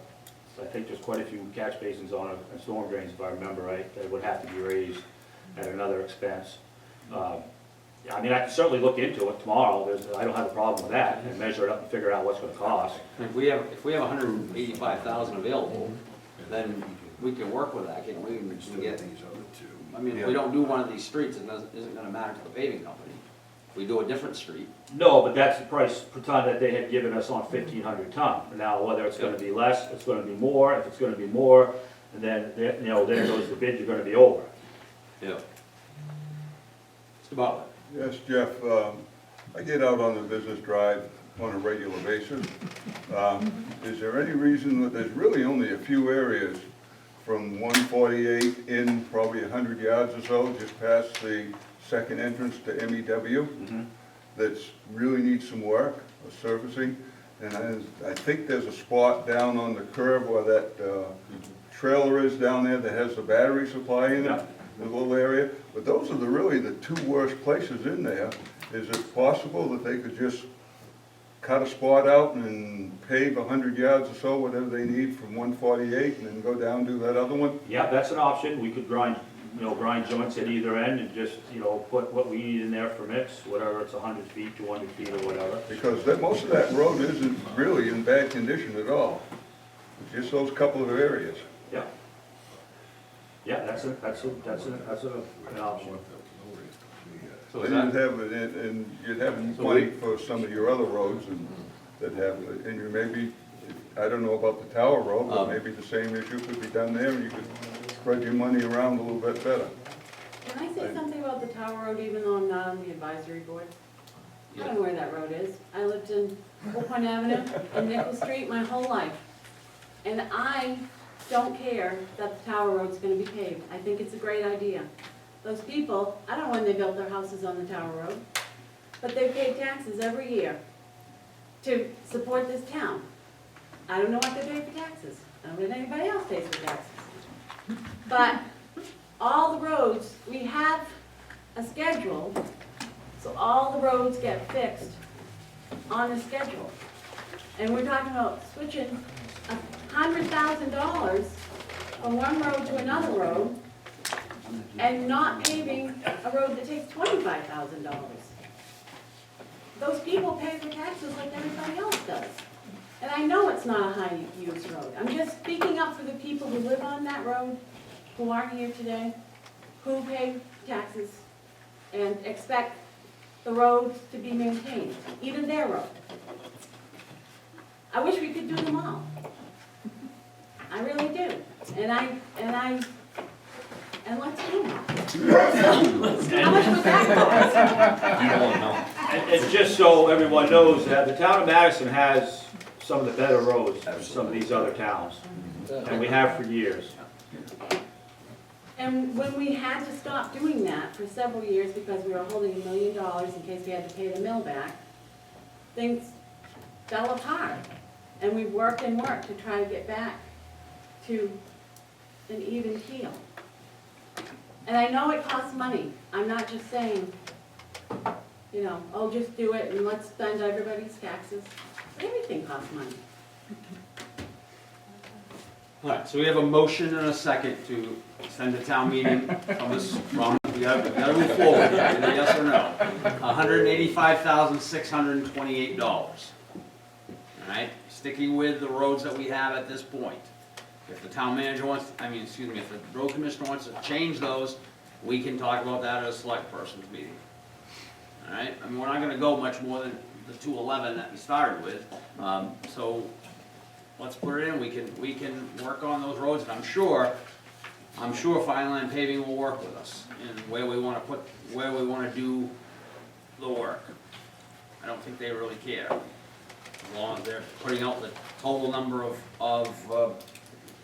Speaker 8: think there's quite a few catch basins on it, and storm drains, if I remember right, that would have to be raised at another expense. I mean, I can certainly look into it tomorrow. I don't have a problem with that, and measure it up and figure out what's gonna cost.
Speaker 1: If we have 185,000 available, then we can work with that, can't we? And get, I mean, if we don't do one of these streets, it isn't gonna matter to the paving company. If we do a different street,
Speaker 8: No, but that's the price per ton that they had given us on 1,500 ton. Now, whether it's gonna be less, it's gonna be more, if it's gonna be more, and then, you know, there goes the bid, you're gonna be over.
Speaker 1: yeah. Mr. Butler?
Speaker 10: Yes, Jeff, I get out on the business drive on a regular basis. Is there any reason that there's really only a few areas from 148 in probably 100 yards or so, just past the second entrance to MEW, that's really needs some work, or surfacing? And I think there's a spot down on the curb where that trailer is down there that has the battery supply in it.
Speaker 8: Yeah.
Speaker 10: The little area, but those are really the two worst places in there. Is it possible that they could just cut a spot out and pave 100 yards or so, whatever they need from 148, and then go down and do that other one?
Speaker 8: Yeah, that's an option. We could grind joints at either end and just, you know, put what we need in there for mix, whatever it's 100 feet, 200 feet or whatever.
Speaker 10: Because most of that road isn't really in bad condition at all. It's just those couple of areas.
Speaker 8: Yeah. Yeah, that's an option.
Speaker 1: So
Speaker 10: Then you'd have, and you'd have money for some of your other roads and that have, and you maybe, I don't know about the Tower Road, but maybe the same issue could be done there, and you could spread your money around a little bit better.
Speaker 4: Can I say something about the Tower Road, even though I'm not on the advisory board? I don't know where that road is. I lived in Oak Point Avenue and Nickel Street my whole life. And I don't care that the Tower Road's gonna be paved. I think it's a great idea. Those people, I don't know when they built their houses on the Tower Road, but they pay taxes every year to support this town. I don't know what they pay for taxes. I don't know what anybody else pays for taxes. But all the roads, we have a schedule, so all the roads get fixed on a schedule. And we're talking about switching $100,000 from one road to another road and not paving a road that takes $25,000. Those people pay for taxes like everybody else does. And I know it's not a high-use road. I'm just speaking up for the people who live on that road, who aren't here today, who pay taxes and expect the roads to be maintained, even their road. I wish we could do them all. I really do. And let's do them. How much would that cost?
Speaker 5: You don't want to know.
Speaker 8: And just so everyone knows, that the town of Madison has some of the better roads than some of these other towns. And we have for years.
Speaker 4: And when we had to stop doing that for several years because we were holding $1 million in case we had to pay the mill back, things fell apart. And we worked and worked to try to get back to an even keel. And I know it costs money. I'm not just saying you know, oh, just do it and let's spend everybody's taxes. Everything costs money.
Speaker 1: All right, so we have a motion and a second to send a town meeting from this, we gotta move forward, either yes or no. $185,628. All right, sticking with the roads that we have at this point. If the town manager wants, if the road commissioner wants to change those, we can talk about that at a select person's meeting. All right, we're not gonna go much more than the 211 that we started with, so let's put it in, we can work on those roads, and I'm sure Fine Line Paving will work with us in where we wanna do the work. I don't think they really care, as long as they're putting out the total number of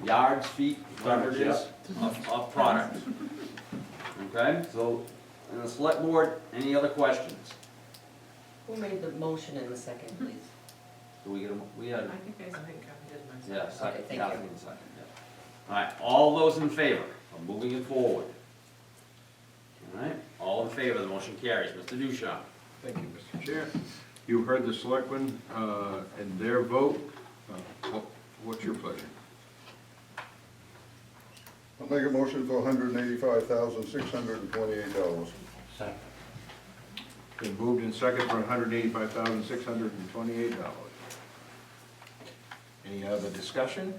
Speaker 1: yards, feet, whatever it is, of product. Okay, so, and the select board, any other questions?
Speaker 3: Who made the motion in the second, please?
Speaker 1: Do we get we had,
Speaker 6: I think I did myself.
Speaker 1: yeah, second,
Speaker 3: Okay, thank you.
Speaker 1: Kathleen second, yeah. All right, all those in favor of moving it forward? All right, all in favor, the motion carries. Mr. Duchamp?
Speaker 2: Thank you, Mr. Chair. You heard the selectmen and their vote. What's your pleasure?
Speaker 10: I'll make a motion for $185,628.
Speaker 8: Second.
Speaker 2: Been moved in second for $185,628. Any other discussion?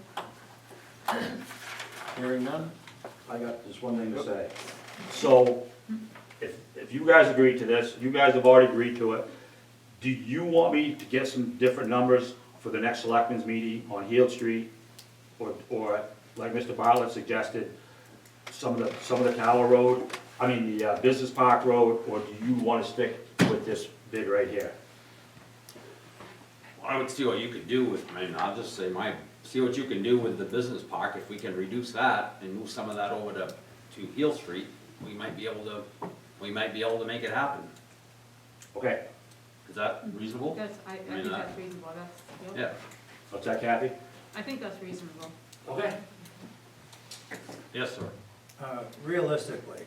Speaker 2: Hearing none?
Speaker 8: I got just one thing to say. So, if you guys agree to this, you guys have already agreed to it, do you want me to get some different numbers for the next selectmen's meeting on Heald Street? Or like Mr. Bartlett suggested, some of the Tower Road, the Business Park Road, or do you want to stick with this bid right here?
Speaker 1: I would see what you could do with, I'll just say see what you can do with the business park. If we can reduce that and move some of that over to Heald Street, we might be able to make it happen.
Speaker 8: Okay,
Speaker 1: Is that reasonable?
Speaker 6: I
Speaker 1: mean,
Speaker 6: think that's reasonable, yep.
Speaker 1: Yeah,
Speaker 8: what's that, Kathy?
Speaker 6: I think that's reasonable.
Speaker 8: Okay.
Speaker 1: yes, sir.
Speaker 9: Realistically,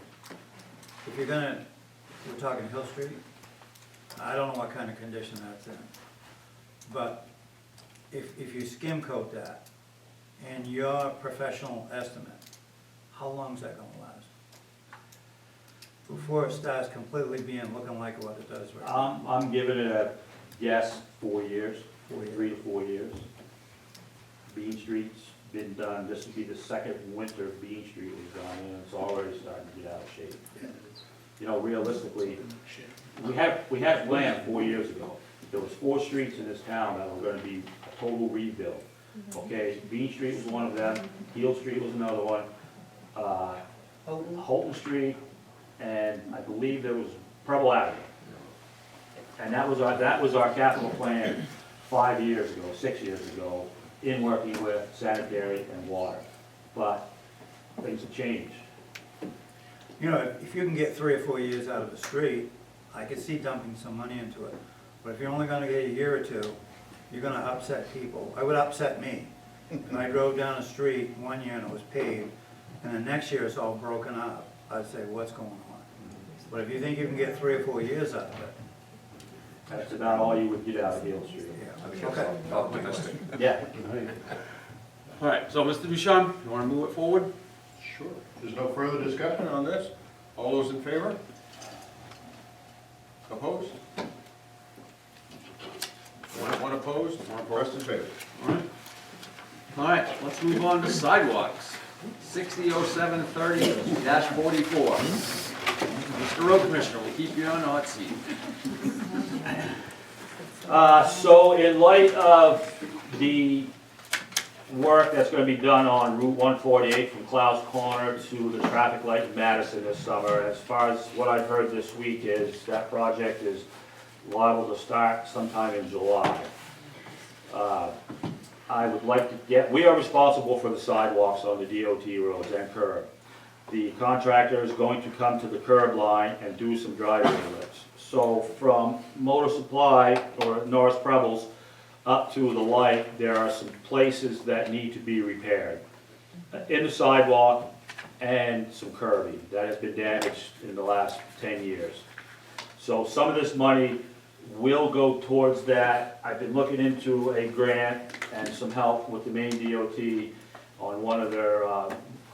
Speaker 9: if we're talking Hill Street, I don't know what kind of condition that's in. But if you skim coat that, and your professional estimate, how long's that gonna last? Before it starts completely looking like what it does right now.
Speaker 8: I'm giving it a guess, 4 years,
Speaker 9: 4 years.
Speaker 8: 3 to 4 years. Bean Street's been done, this will be the second winter Bean Street was done, and it's already starting to get out of shape. You know, realistically, we had planned 4 years ago. There was 4 streets in this town that were gonna be a total rebuild. Okay, Bean Street was one of them, Heald Street was another one, Holton Street, and I believe there was Preble Avenue. And that was our capital plan 5 years ago, 6 years ago, in working with sanitary and water. But things have changed.
Speaker 9: You know, if you can get 3 or 4 years out of the street, I could see dumping some money into it. But if you're only gonna get a year or two, you're gonna upset people. It would upset me. If I drove down a street one year and it was paved, and the next year it's all broken up, I'd say, what's going on? But if you think you can get 3 or 4 years out of it,
Speaker 8: That's about all you would get out of Heald Street.
Speaker 9: yeah, okay.
Speaker 5: Optimistic.
Speaker 8: Yeah.
Speaker 1: All right, so Mr. Duchamp, you wanna move it forward?
Speaker 2: Sure. There's no further discussion on this? All those in favor? Opposed? One opposed, rest in favor.
Speaker 1: All right, let's move on to sidewalks. 600730-44. Mr. Road Commissioner, we'll keep you on the hot seat.
Speaker 8: So in light of the work that's gonna be done on Route 148 from Clouds Corner to the traffic light in Madison this summer, as far as what I've heard this week is that project is liable to start sometime in July. I would like to we are responsible for the sidewalks on the DOT roads and curb. The contractor is going to come to the curb line and do some driveway lifts. So from Motor Supply or Norris Prebbles up to the light, there are some places that need to be repaired in the sidewalk and some curbing that has been damaged in the last 10 years. So some of this money will go towards that. I've been looking into a grant and some help with the Maine DOT on one of their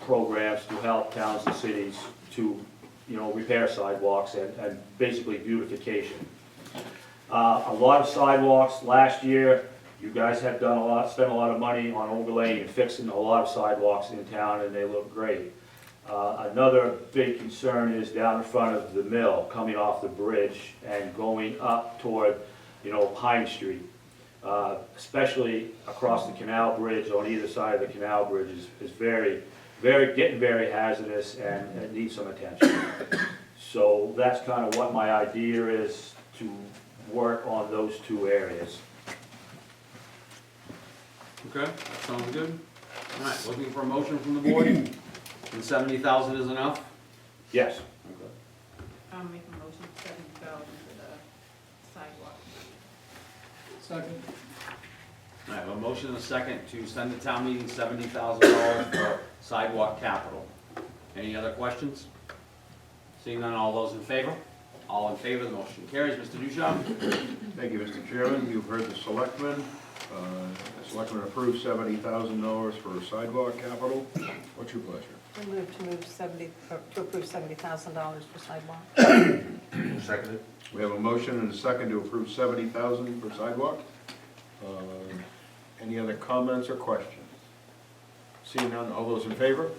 Speaker 8: programs to help towns and cities to, repair sidewalks and basically beautification. A lot of sidewalks last year, you guys have spent a lot of money on overlaying and fixing a lot of sidewalks in town, and they look great. Another big concern is down in front of the mill, coming off the bridge and going up toward, Pine Street. Especially across the canal bridge, on either side of the canal bridge is getting very hazardous, and it needs some attention. So that's kind of what my idea is, to work on those two areas.
Speaker 1: Okay, that sounds good. All right, looking for a motion from the board, and 70,000 is enough?
Speaker 8: Yes.
Speaker 6: I'll make a motion, 70,000 for the sidewalk.
Speaker 13: Second.
Speaker 1: All right, a motion and a second to send the town meeting $70,000 for sidewalk capital. Any other questions? Seeing none, all those in favor? All in favor, the motion carries. Mr. Duchamp?
Speaker 2: Thank you, Mr. Chairman. You've heard the selectmen. The selectmen approved $70,000 for sidewalk capital. What's your pleasure?
Speaker 7: I move to approve $70,000 for sidewalk.
Speaker 5: Seconded.
Speaker 2: We have a motion and a second to approve $70,000 for sidewalk. Any other comments or questions? Seeing none, all those in favor?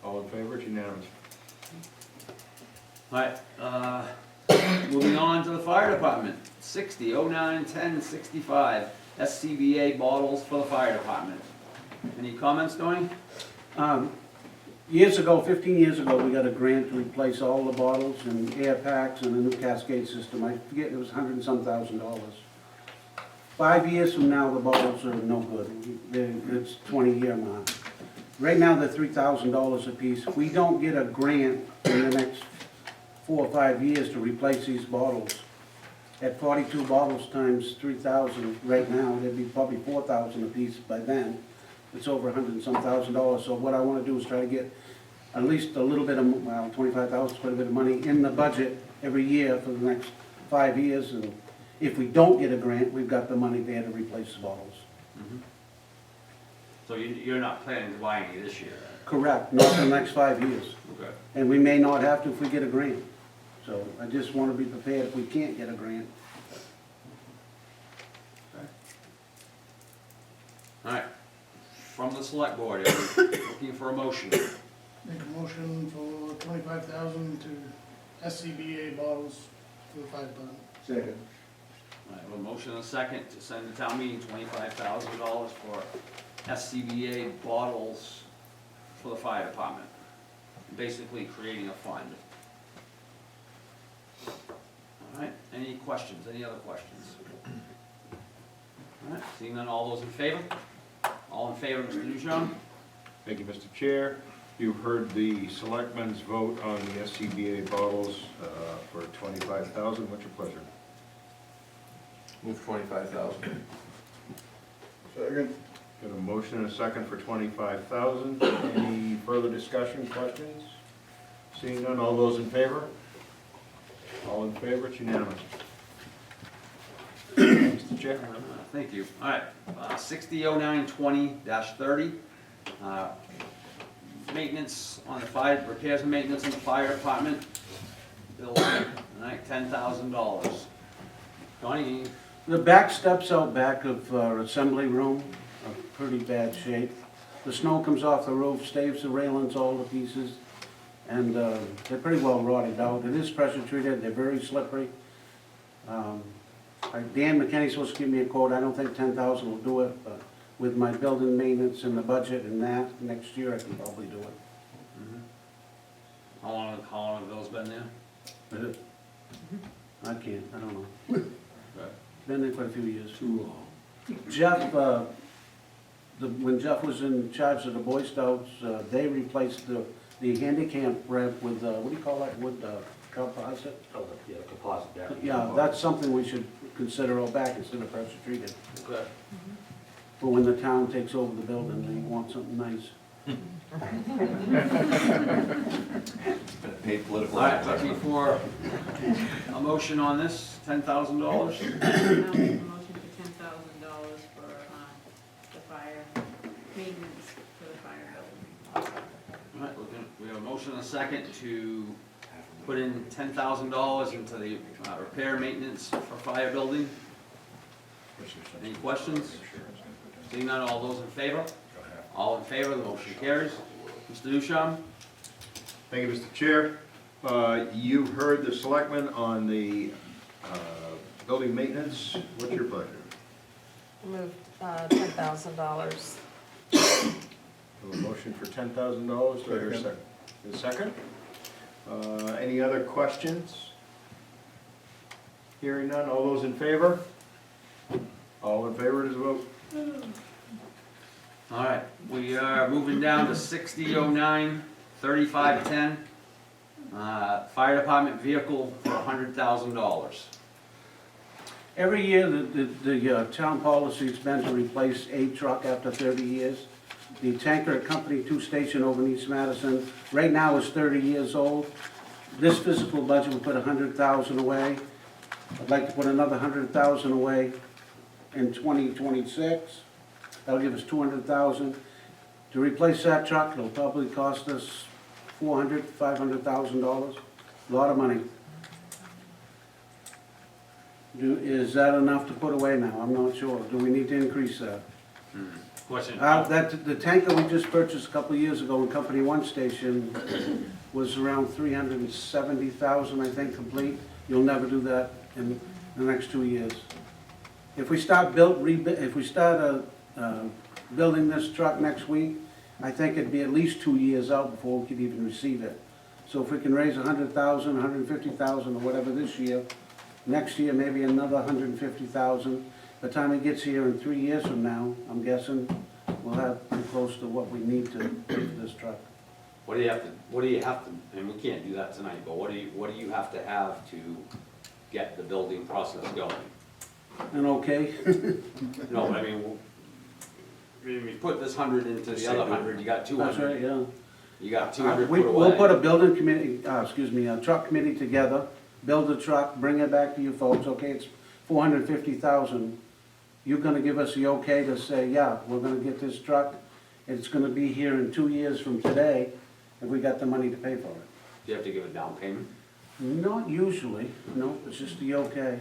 Speaker 2: All in favor, it's unanimous.
Speaker 1: All right, moving on to the fire department. 60, 09, 10, 65, SCBA bottles for the fire department. Any comments, Tony?
Speaker 14: Years ago, 15 years ago, we got a grant to replace all the bottles and air packs and a new cascade system. I forget, it was $100 and some thousand. 5 years from now, the bottles are no good. It's 20-year mark. Right now, they're $3,000 a piece. If we don't get a grant in the next 4 or 5 years to replace these bottles, at 42 bottles times 3,000 right now, there'd be probably 4,000 a piece by then. It's over $100 and some thousand. So what I want to do is try to get at least a little bit of, well, 25,000, quite a bit of money in the budget every year for the next 5 years. And if we don't get a grant, we've got the money there to replace the bottles.
Speaker 1: So you're not planning to buy any this year?
Speaker 14: Correct, not in the next 5 years.
Speaker 1: Okay.
Speaker 14: And we may not have to if we get a grant. So I just want to be prepared if we can't get a grant.
Speaker 1: All right, from the select board, looking for a motion.
Speaker 13: Make a motion for 25,000 to SCBA bottles for the fire department.
Speaker 14: Second.
Speaker 1: I have a motion and a second to send the town meeting $25,000 for SCBA bottles for the fire department. Basically creating a fund. All right, any questions, any other questions? All right, seeing none, all those in favor? All in favor, Mr. Duchamp?
Speaker 2: Thank you, Mr. Chair. You've heard the selectmen's vote on the SCBA bottles for $25,000. What's your pleasure?
Speaker 5: Move 25,000.
Speaker 10: Second.
Speaker 2: Got a motion and a second for $25,000. Any further discussion, questions? Seeing none, all those in favor? All in favor, it's unanimous. Mr. Chair?
Speaker 1: Thank you. All right, 600920-30. Maintenance on the fire, repairs and maintenance in the fire department. Building, all right, $10,000. Donnie?
Speaker 14: The back steps out back of our assembly room are pretty bad shape. The snow comes off the roof, staves the railings all to pieces, and they're pretty well rotted out. It is pressure treated, they're very slippery. Dan McKinney's supposed to give me a quote. I don't think 10,000 will do it, but with my building maintenance and the budget and that, next year I can probably do it.
Speaker 1: How long have those been there?
Speaker 14: I can't, I don't know.
Speaker 1: Okay.
Speaker 14: Been there quite a few years. Too long. Jeff, when Jeff was in charge of the Boy Scouts, they replaced the handicap ramp with, what do you call that, wood composite?
Speaker 8: Oh, yeah, composite deck.
Speaker 14: Yeah, that's something we should consider all back instead of pressure treated.
Speaker 1: Okay.
Speaker 14: For when the town takes over the building, they want something nice.
Speaker 5: Paid political
Speaker 1: All right,
Speaker 5: advertisement.
Speaker 1: looking for a motion on this, $10,000.
Speaker 4: I'll make a motion for $10,000 for, the fire maintenance for the fire building.
Speaker 1: All right, we have a motion and a second to put in $10,000 into the repair maintenance for fire building. Any questions? Seeing none, all those in favor? All in favor, the motion carries. Mr. Ducharme?
Speaker 2: Thank you, Mr. Chair. You've heard the selectmen on the building maintenance. What's your pleasure?
Speaker 7: Move $10,000.
Speaker 2: A motion for $10,000. Do I hear a second? A second? Any other questions? Hearing none. All those in favor? All in favor, it is a vote.
Speaker 1: All right, we are moving down to 6009, 3510. Fire department vehicle for $100,000.
Speaker 14: Every year, the town policy's been to replace a truck after 30 years. The tanker at Company 2 Station over in East Madison, right now is 30 years old. This fiscal budget will put 100,000 away. I'd like to put another 100,000 away in 2026. That'll give us 200,000. To replace that truck, it'll probably cost us $500,000, a lot of money. Is that enough to put away now? I'm not sure. Do we need to increase that?
Speaker 1: Question?
Speaker 14: The tanker we just purchased a couple of years ago in Company 1 Station was around 370,000, I think, complete. You'll never do that in the next 2 years. If we start building this truck next week, I think it'd be at least 2 years out before we could even receive it. So if we can raise 100,000, 150,000 or whatever this year, next year maybe another 150,000. By the time it gets here in 3 years from now, I'm guessing we'll have pretty close to what we need to pay for this truck.
Speaker 1: What do you have to, and we can't do that tonight, but what do you have to have to get the building process going?
Speaker 14: And okay?
Speaker 1: No, but I mean, we put this 100 into the other 100, you got 200.
Speaker 14: That's right, yeah.
Speaker 1: You got 200 put away.
Speaker 14: We'll put a building committee, a truck committee together, build a truck, bring it back to you folks, okay, it's 450,000. You're gonna give us the okay to say, yeah, we're gonna get this truck, it's gonna be here in 2 years from today, if we got the money to pay for it.
Speaker 1: Do you have to give a down payment?
Speaker 14: Not usually, no, it's just the okay.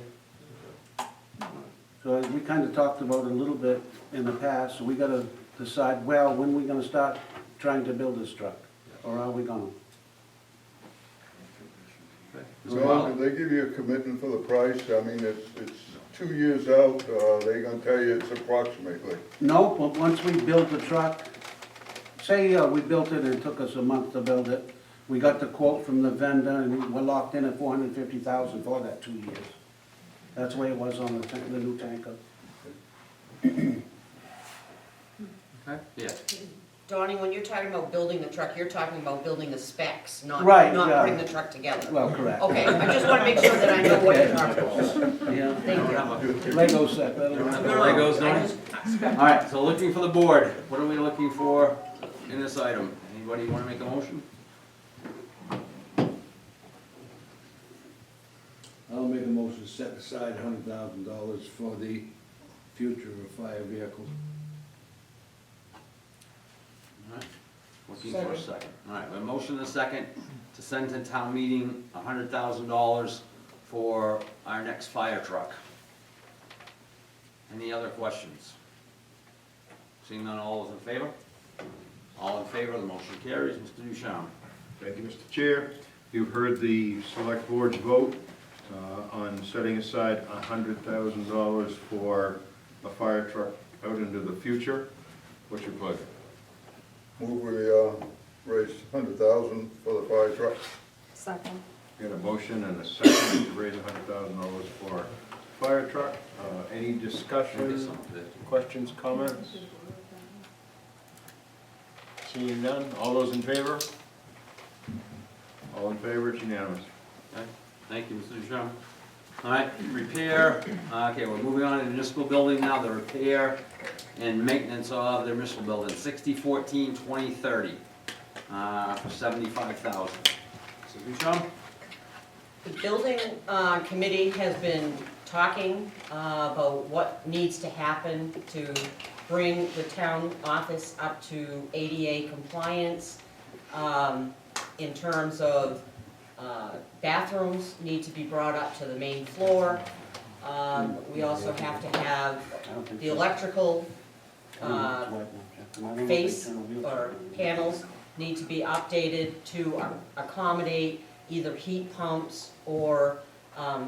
Speaker 14: So we kinda talked about it a little bit in the past, so we gotta decide, well, when we gonna start trying to build this truck, or are we gonna?
Speaker 10: So did they give you a commitment for the price? I mean, it's 2 years out, they gonna tell you it's approximately.
Speaker 14: No, but once we build the truck, say we built it and it took us a month to build it, we got the quote from the vendor and we're locked in at 450,000 for that 2 years. That's the way it was on the new tanker.
Speaker 1: Okay. Yeah.
Speaker 3: Donnie, when you're talking about building the truck, you're talking about building the specs, not,
Speaker 14: Right,
Speaker 3: not
Speaker 14: yeah.
Speaker 3: putting the truck together.
Speaker 14: Well, correct.
Speaker 3: Okay, I just wanna make sure that I know what you're talking about.
Speaker 14: Yeah,
Speaker 3: Thank you.
Speaker 14: Lego set, that'll
Speaker 1: Don't have
Speaker 14: do.
Speaker 1: the Legos,
Speaker 3: I
Speaker 1: don't
Speaker 3: just-
Speaker 1: you? All right, so looking for the board, what are we looking for in this item? Anybody wanna make a motion?
Speaker 11: I'll make a motion to set aside $100,000 for the future of fire vehicles.
Speaker 1: All right, looking for a second. All right, we have a motion and a second to send to town meeting $100,000 for our next fire truck. Any other questions? Seeing none, all those in favor? All in favor, the motion carries. Mr. Ducharme.
Speaker 2: Thank you, Mr. Chair. You've heard the select board's vote on setting aside $100,000 for a fire truck out into the future. What's your pleasure?
Speaker 10: Move we raise 100,000 for the fire truck.
Speaker 7: Second.
Speaker 2: Got a motion and a second to raise $100,000 for fire truck. Any discussion, questions, comments? Seeing none, all those in favor? All in favor, it's unanimous.
Speaker 1: Okay, thank you, Mr. Ducharme. All right, repair, okay, we're moving on to the municipal building now, the repair and maintenance of their municipal building, 6014-2030, for $75,000. So, Sean?
Speaker 3: The building committee has been talking about what needs to happen to bring the town office up to ADA compliance in terms of bathrooms need to be brought up to the main floor. We also have to have the electrical face or panels need to be updated to accommodate either heat pumps or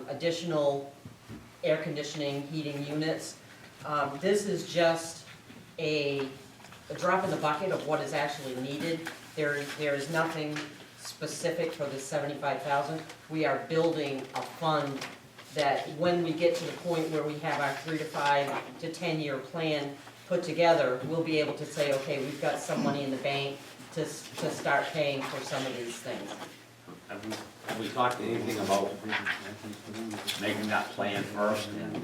Speaker 3: additional air conditioning, heating units. This is just a drop in the bucket of what is actually needed. There is nothing specific for the $75,000. We are building a fund that when we get to the point where we have our 3 to 5 to 10 year plan put together, we'll be able to say, okay, we've got some money in the bank to start paying for some of these things.
Speaker 1: Have we talked anything about making that plan first and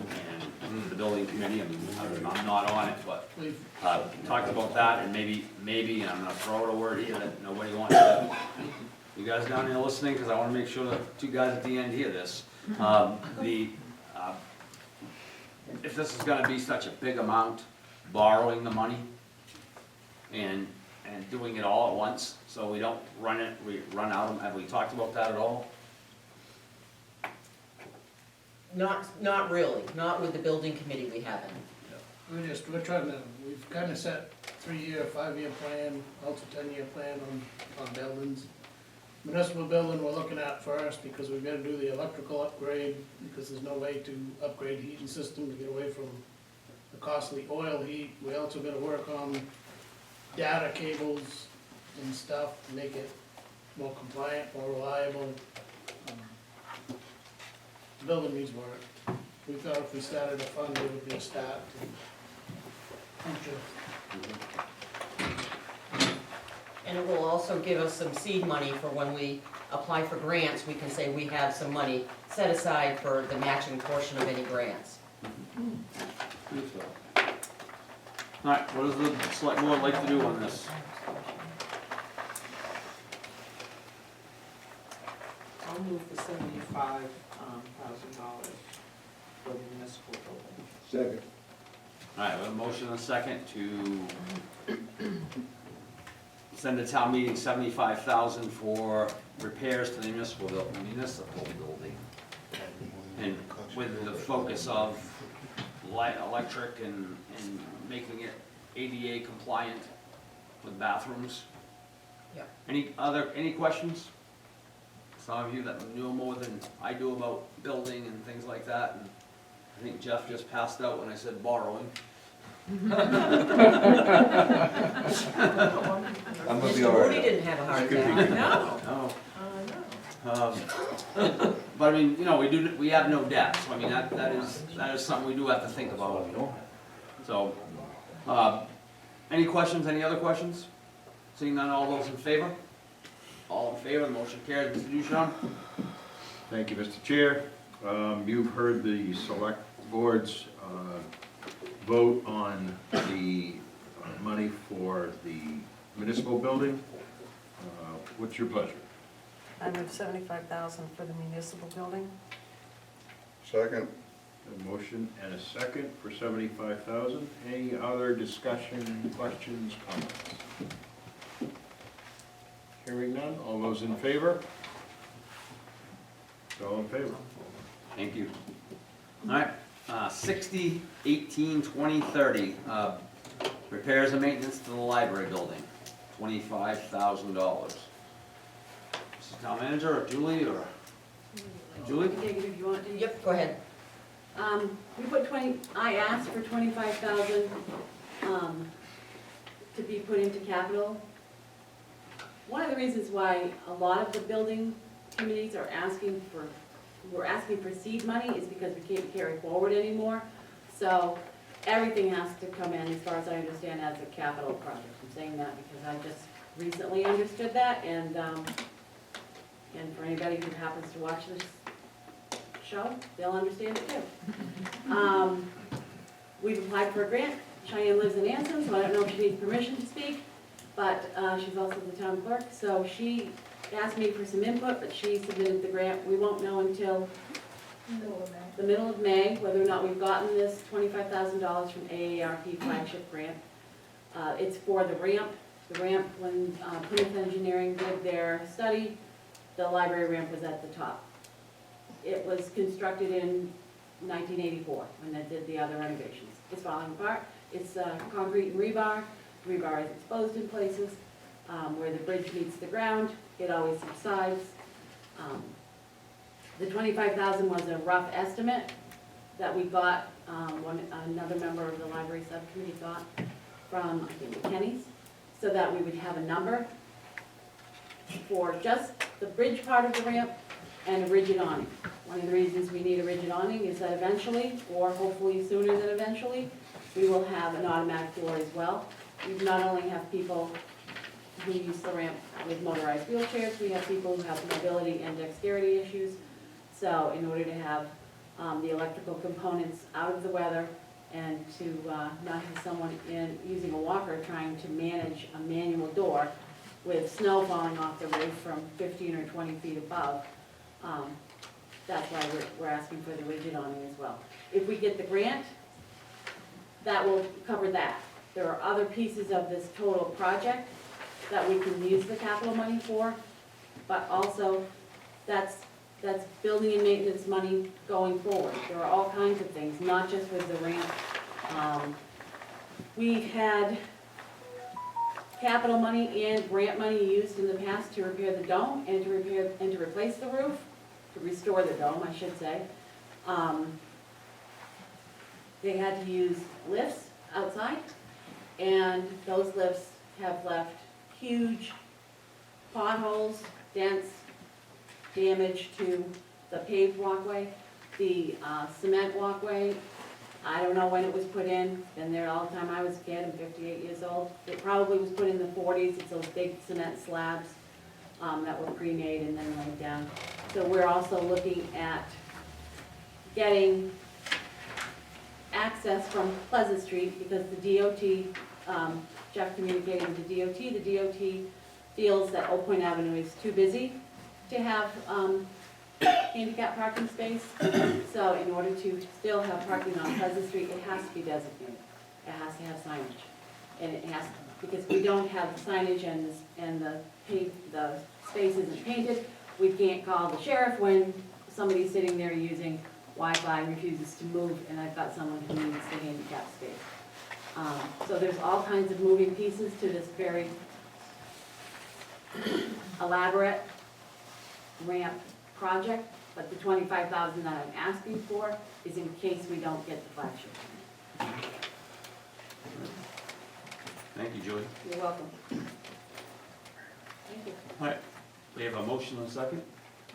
Speaker 1: the building committee? I mean, I'm not on it, but talked about that and maybe, and I'm gonna throw out a word here that nobody wants to. You guys down here listening, because I wanna make sure that two guys at the end hear this. If this is gonna be such a big amount, borrowing the money and doing it all at once, so we don't run out of them, have we talked about that at all?
Speaker 3: Not really, not with the building committee we haven't.
Speaker 13: We've kind of set 3-year, 5-year plan, also 10-year plan on buildings. Municipal building we're looking at first because we've got to do the electrical upgrade because there's no way to upgrade the heating system to get away from the costly oil heat. We also got to work on data cables and stuff to make it more compliant, more reliable. The building needs work. We thought if we started a fund, it would be a start to future.
Speaker 3: And it will also give us some seed money for when we apply for grants, we can say we have some money set aside for the matching portion of any grants.
Speaker 1: All right, what does the select board like to do on this?
Speaker 6: I'll move the $75,000 for the municipal building.
Speaker 11: Second.
Speaker 1: All right, we have a motion and a second to send to town meeting $75,000 for repairs to the municipal building. And with the focus of light, electric, and making it ADA compliant with bathrooms.
Speaker 3: Yeah.
Speaker 1: Any questions? Some of you that know more than I do about building and things like that, and I think Jeff just passed out when I said borrowing.
Speaker 5: I'm gonna be
Speaker 3: Mr.
Speaker 5: all
Speaker 3: Moody
Speaker 5: right.
Speaker 3: didn't have a heart attack.
Speaker 1: No. But I mean, you know, we have no debt, so I mean, that is something we do have to think about. So, any questions, any other questions? Seeing none, all those in favor? All in favor, the motion carries. Mr. Duchamp?
Speaker 2: Thank you, Mr. Chair. You've heard the select board's vote on the money for the municipal building. What's your pleasure?
Speaker 7: I move $75,000 for the municipal building.
Speaker 10: Second.
Speaker 2: A motion and a second for $75,000. Any other discussion, questions, comments? Hearing none, all those in favor? All in favor?
Speaker 1: Thank you. All right, 60/18/2030, repairs and maintenance to the library building, $25,000. Mrs. Town Manager, or Julie, or? Julie?
Speaker 4: Take it if you want to.
Speaker 3: Yep, go ahead.
Speaker 4: I asked for 25,000, to be put into capital. One of the reasons why a lot of the building committees are we're asking for seed money is because we can't carry forward anymore. So everything has to come in, as far as I understand, as a capital project. I'm saying that because I just recently understood that, and for anybody who happens to watch this show, they'll understand it too. We've applied for a grant Cheyenne lives in Anson, so I don't know if she needs permission to speak, but she's also the town clerk, so she asked me for some input, but she submitted the grant. We won't know until the middle of May whether or not we've gotten this $25,000 from AARP flagship grant. It's for the ramp. The ramp, when Plymouth Engineering did their study, the library ramp was at the top. It was constructed in 1984 when they did the other renovations. It's falling apart. It's concrete and rebar. Rebar is exposed in places. Where the bridge meets the ground, it always subsides. The $25,000 was a rough estimate that we got, another member of the library subcommittee got from, I think, Kenny's, so that we would have a number for just the bridge part of the ramp and a rigid awning. One of the reasons we need a rigid awning is that eventually, or hopefully sooner than eventually, we will have an automatic floor as well. We not only have people who use the ramp with motorized wheelchairs, we have people who have mobility and dexterity issues. So in order to have the electrical components out of the weather and to not have someone using a walker trying to manage a manual door with snow falling off the roof from 15 or 20 feet above, that's why we're asking for the rigid awning as well. If we get the grant, that will cover that. There are other pieces of this total project that we can use the capital money for, but also that's building and maintenance money going forward. There are all kinds of things, not just with the ramp. We've had capital money and grant money used in the past to repair the dome and to replace the roof, to restore the dome, I should say. They had to use lifts outside, and those lifts have left huge potholes, dents, damage to the paved walkway, the cement walkway. I don't know when it was put in, been there all the time I was a kid, I'm 58 years old. It probably was put in the 40s, it's those big cement slabs that were pre-made and then laid down. So we're also looking at getting access from Pleasant Street because the DOT, Jeff communicated with the DOT feels that Old Point Avenue is too busy to have handicap parking space. So in order to still have parking on Pleasant Street, it has to be designated. It has to have signage. And it has, because we don't have signage and the space isn't painted, we can't call the sheriff when somebody's sitting there using Wi-Fi and refuses to move, and I've got someone who needs the handicap space. So there's all kinds of moving pieces to this very elaborate ramp project, but the $25,000 that I'm asking for is in case we don't get the flagship.
Speaker 1: Thank you, Julie.
Speaker 4: You're welcome. Thank you.
Speaker 1: All right, we have a motion and a second.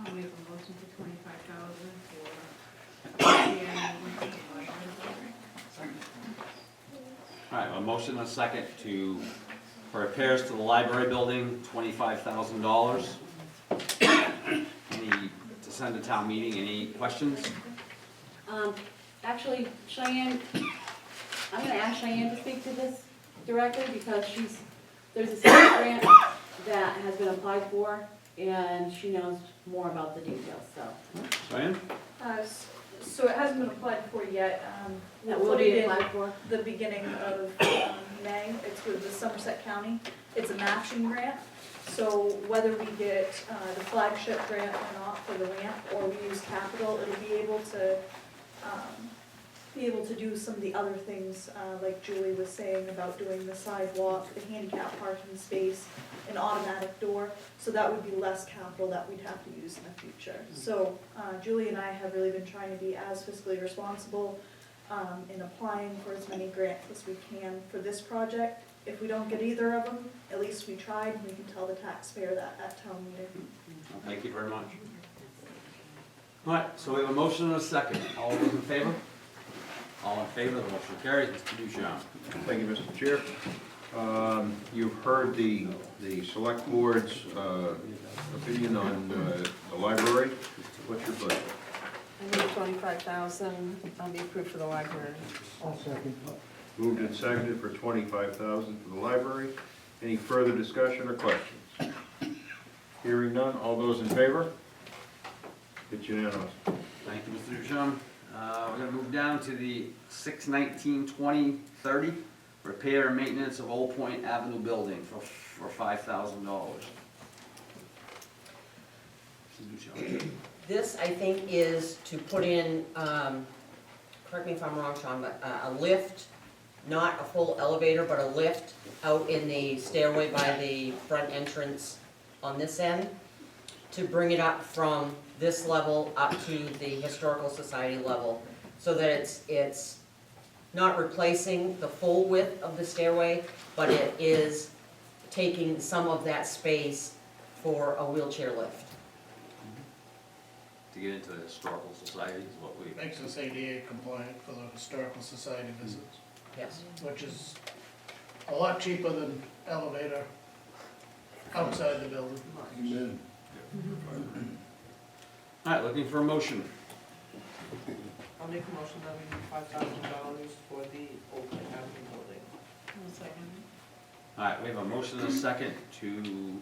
Speaker 6: I'll make a motion for $25,000
Speaker 1: All right, a motion and a second for repairs to the library building, $25,000. To send to town meeting, any questions?
Speaker 4: Actually, Cheyenne, I'm gonna ask Cheyenne to speak to this directly because there's a state grant that has been applied for and she knows more about the details, so.
Speaker 1: Diane?
Speaker 15: So it hasn't been applied for yet.
Speaker 4: That
Speaker 15: We'll
Speaker 4: will
Speaker 15: put
Speaker 4: be
Speaker 15: it in
Speaker 4: applied for?
Speaker 15: the beginning of May. It's with the Somerset County. It's a matching grant. So whether we get the flagship grant or not for the ramp, or we use capital, it'll be able to do some of the other things, like Julie was saying about doing the sidewalk, the handicap parking space, an automatic door. So that would be less capital that we'd have to use in the future. So Julie and I have really been trying to be as fiscally responsible in applying for as many grants as we can for this project. If we don't get either of them, at least we tried, and we can tell the taxpayer that at town meeting.
Speaker 1: Thank you very much. All right, so we have a motion and a second. All those in favor? All in favor, the motion carries. Mr. Duchamp.
Speaker 2: Thank you, Mr. Chair. You've heard the select board's opinion on the library. What's your pleasure?
Speaker 7: I move $25,000 be approved for the library.
Speaker 11: I'll second.
Speaker 2: Moved and seconded for $25,000 for the library. Any further discussion or questions? Hearing none, all those in favor? It's unanimous.
Speaker 1: Thank you, Mr. Duchamp. We're gonna move down to the 6/19/2030 repair and maintenance of Old Point Avenue building for $5,000. Mr. Duchamp.
Speaker 3: This, I think, is to put in, correct me if I'm wrong, Sean, but a lift, not a full elevator, but a lift out in the stairway by the front entrance on this end, to bring it up from this level up to the Historical Society level, so that it's not replacing the full width of the stairway, but it is taking some of that space for a wheelchair lift.
Speaker 1: To get into the Historical Society is what we,
Speaker 13: Makes us ADA compliant for the historical society visits,
Speaker 3: Yes.
Speaker 13: which is a lot cheaper than elevator outside the building.
Speaker 11: Amen.
Speaker 1: all right, looking for a motion.
Speaker 6: I'll make a motion that we need $5,000 for the Old Point Avenue building.
Speaker 1: All right, we have a motion and a second to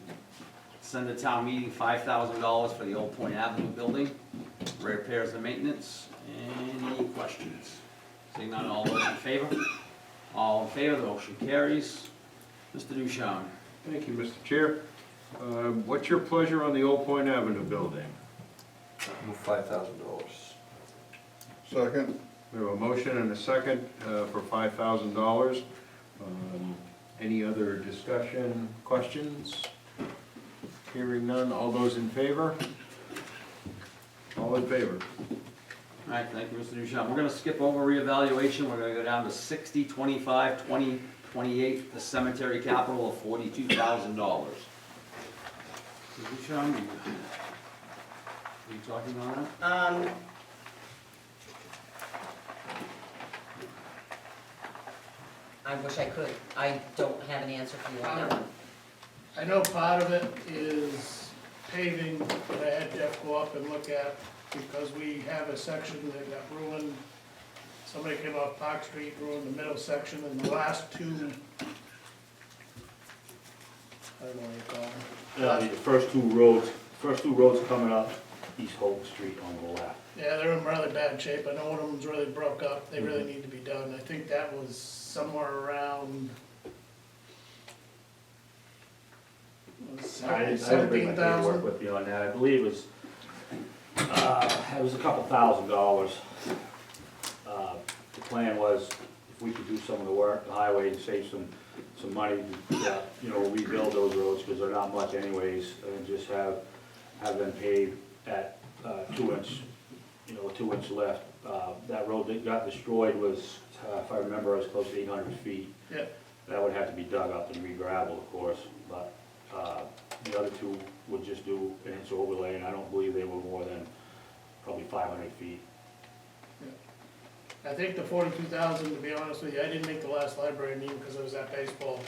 Speaker 1: send to town meeting $5,000 for the Old Point Avenue building, repairs and maintenance. Any questions? Seeing none, all those in favor? All in favor, the motion carries. Mr. Duchamp.
Speaker 2: Thank you, Mr. Chair. What's your pleasure on the Old Point Avenue building?
Speaker 5: Move $5,000.
Speaker 10: Second?
Speaker 2: We have a motion and a second for $5,000. Any other discussion, questions? Hearing none, all those in favor? All in favor?
Speaker 1: All right, thank you, Mr. Duchamp. We're gonna skip over reevaluation. We're gonna go down to 60, 25, 20, 28, the cemetery capital of $42,000. Mr. Duchamp, are you talking about that?
Speaker 3: I wish I could. I don't have an answer for you on that one.
Speaker 13: I know part of it is paving that I had Jeff go up and look at, because we have a section that got ruined. Somebody came off Park Street, ruined the middle section, and the last two, I don't know what you call them.
Speaker 8: The first two roads coming up East Hope Street on the left.
Speaker 13: Yeah, they're in really bad shape. I know one of them's really broke up. They really need to be done. I think that was somewhere around
Speaker 8: I didn't bring my paperwork with me on that. I believe it was a couple $1,000s. The plan was, if we could do some of the work, the highway, and save some money, rebuild those roads, because they're not much anyways, and just have them paved at 2-inch, a 2-inch lift. That road that got destroyed was, if I remember, it was close to 800 feet.
Speaker 13: Yeah.
Speaker 8: That would have to be dug up and re-gravelled, of course, but the other two would just do an inch overlay, and I don't believe they were more than probably 500 feet.
Speaker 13: I think the 42,000, to be honest with you, I didn't make the last library meeting because I was at baseball,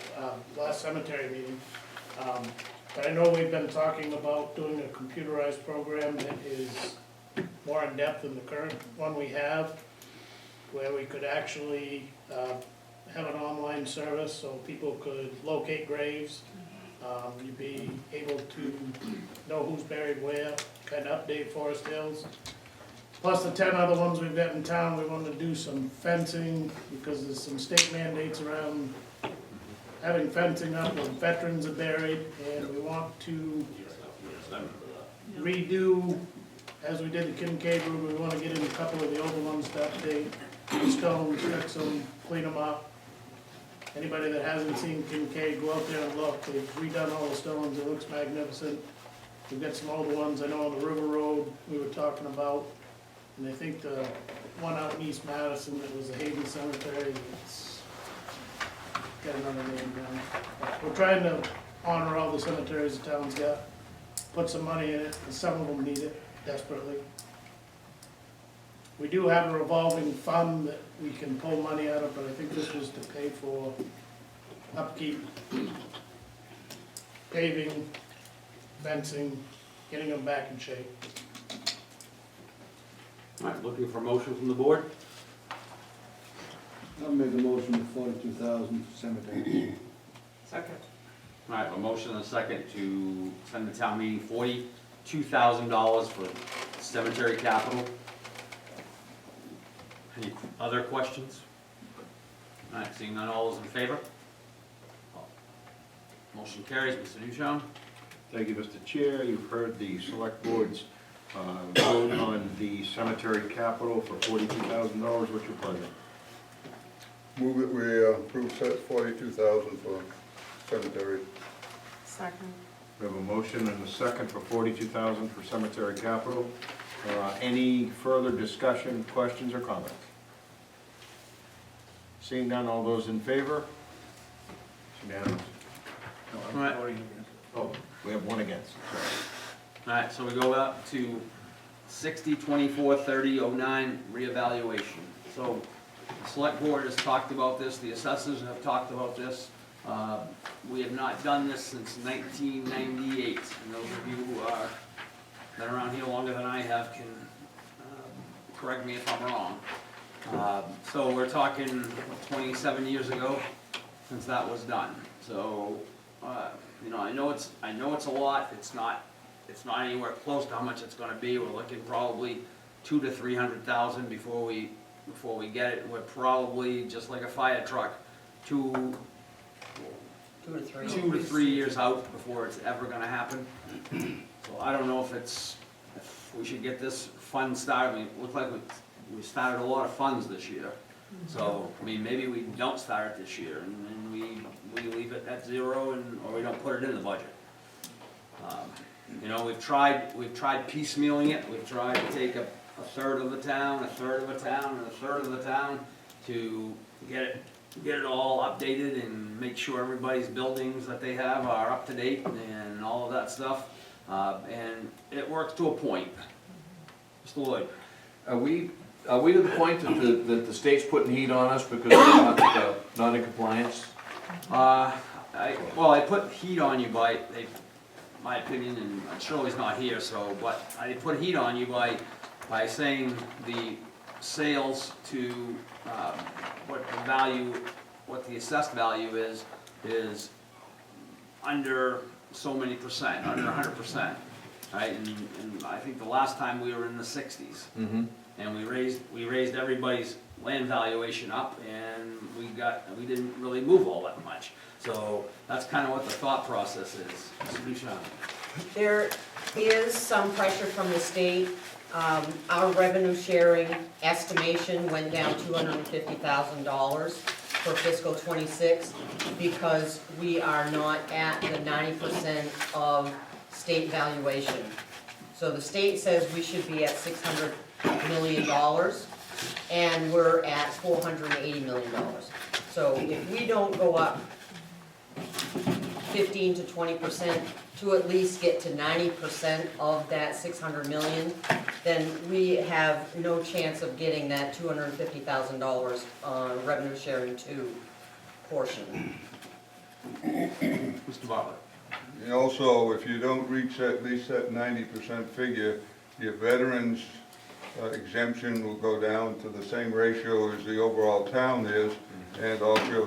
Speaker 13: last cemetery meeting. But I know we've been talking about doing a computerized program that is more in depth than the current one we have, where we could actually have an online service so people could locate graves. You'd be able to know who's buried where, kind of update Forest Hills. Plus the 10 other ones we've got in town, we want to do some fencing, because there's some state mandates around having fencing up when veterans are buried, and we want to redo, as we did the Kincaid Road, we want to get in a couple of the older ones to update, the stones, fix them, clean them up. Anybody that hasn't seen Kincaid, go out there and look. They've redone all the stones, it looks magnificent. We've got some older ones, I know on the River Road we were talking about. And I think the one out in East Madison that was a Hayden Cemetery, it's got another name now. We're trying to honor all the cemeteries the town's got, put some money in it, and some of them need it desperately. We do have a revolving fund that we can pull money out of, but I think this was to pay for upkeep, paving, fencing, getting them back in shape.
Speaker 1: All right, looking for a motion from the board?
Speaker 11: I'll make a motion for 42,000 for cemetery.
Speaker 6: Second.
Speaker 1: All right, a motion and a second to send the town meeting $42,000 for cemetery capital. Any other questions? All right, seeing none, all those in favor? Motion carries. Mr. Duchamp?
Speaker 2: Thank you, Mr. Chair. You've heard the select board's vote on the cemetery capital for $42,000. What's your pleasure?
Speaker 10: Move it, we approve set 42,000 for cemetery.
Speaker 7: Second.
Speaker 2: We have a motion and a second for $42,000 for cemetery capital. Any further discussion, questions, or comments? Seeing none, all those in favor? It's unanimous. No, I'm
Speaker 1: Right.
Speaker 2: voting against. Oh, we have one against. Sorry.
Speaker 1: All right, so we go up to 60-24-30-09 reevaluation. So the select board has talked about this, the assessors have talked about this. We have not done this since 1998. And those of you who are been around here longer than I have can correct me if I'm wrong. So we're talking 27 years ago since that was done. So, you know, I know it's a lot. It's not anywhere close to how much it's going to be. We're looking probably 200,000 to 300,000 before we get it. We're probably just like a fire truck, 2 to 3 years out before it's ever going to happen. So I don't know if we should get this fund started. I mean, it looked like we started a lot of funds this year. So, I mean, maybe we don't start it this year and we leave it at zero or we don't put it in the budget. You know, we've tried piecemealing it. We've tried to take a third of the town, a third of a town, and a third of the town to get it all updated and make sure everybody's buildings that they have are up to date and all of that stuff. And it works to a point. Mr. Lloyd?
Speaker 5: Are we to the point that the state's putting heat on us because we're not in compliance?
Speaker 1: I put heat on you by, my opinion, and Shirley's not here, but I put heat on you by saying the sales to what the assessed value is under so many percent, under 100%, right? And I think the last time we were in the 60s.
Speaker 5: Mm-hmm.
Speaker 1: And we raised everybody's land valuation up, and we didn't really move all that much. So that's kind of what the thought process is. Mr. Duchamp?
Speaker 3: There is some pressure from the state. Our revenue sharing estimation went down $250,000 for fiscal +26 because we are not at the 90% of state valuation. So the state says we should be at $600 million, and we're at $480 million. So if we don't go up 15 to 20% to at least get to 90% of that 600 million, then we have no chance of getting that $250,000 revenue sharing 2 portion.
Speaker 1: Mr. Bartlett?
Speaker 10: And also, if you don't reach at least that 90% figure, your veterans exemption will go down to the same ratio as the overall town is, and also your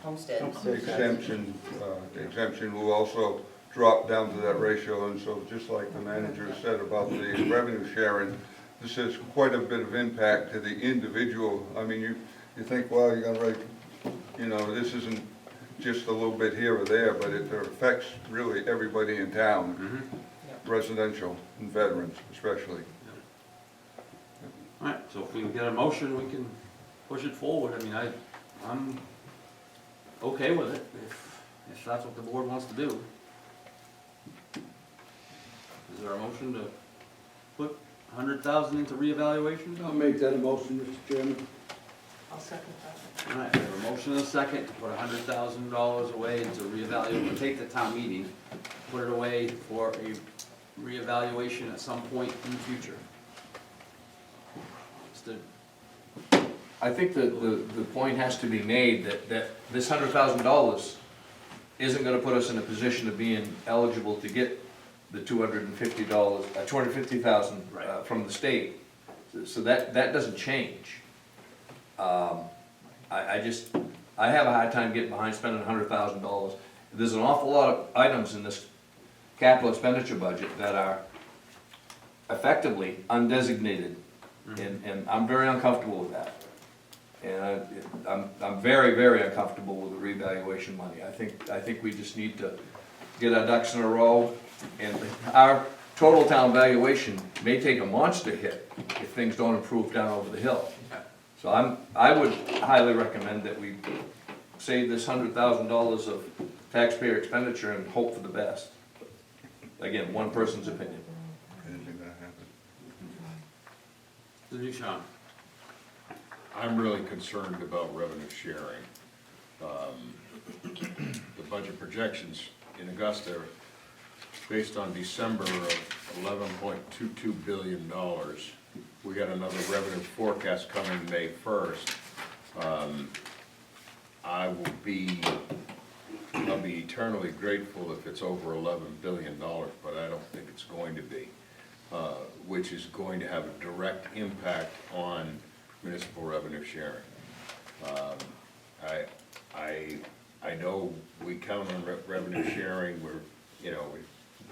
Speaker 3: Homestead.
Speaker 10: exemption will also drop down to that ratio. And so, just like the manager said about the revenue sharing, this has quite a bit of impact to the individual. I mean, you think, well, you're gonna write, you know, this isn't just a little bit here or there, but it affects really everybody in town, residential and veterans especially.
Speaker 1: All right, so if we can get a motion, we can push it forward. I mean, I'm okay with it, if that's what the board wants to do. Is there a motion to put 100,000 into reevaluation?
Speaker 11: I'll make that a motion, Mr. Chairman.
Speaker 6: I'll second that.
Speaker 1: All right, we have a motion and a second to put $100,000 away into reevaluate, or take the town meeting, put it away for a reevaluation at some point in the future.
Speaker 5: I think that the point has to be made that this $100,000 isn't gonna put us in a position of being eligible to get the $250,000 from the state. So that doesn't change. I have a hard time getting behind spending $100,000. There's an awful lot of items in this capital expenditure budget that are effectively undesignated, and I'm very uncomfortable with that. And I'm very, very uncomfortable with the revaluation money. I think we just need to get our ducks in a row, and our total town valuation may take a monster hit if things don't improve down over the hill. So I would highly recommend that we save this $100,000 of taxpayer expenditure and hope for the best. Again, one person's opinion.
Speaker 10: Anything gonna happen?
Speaker 1: The new Sean.
Speaker 2: I'm really concerned about revenue sharing. The budget projections in Augusta, based on December of $11.22 billion. We got another revenue forecast coming May 1st. I'll be eternally grateful if it's over $11 billion, but I don't think it's going to be, which is going to have a direct impact on municipal revenue sharing. I know we count on revenue sharing, we're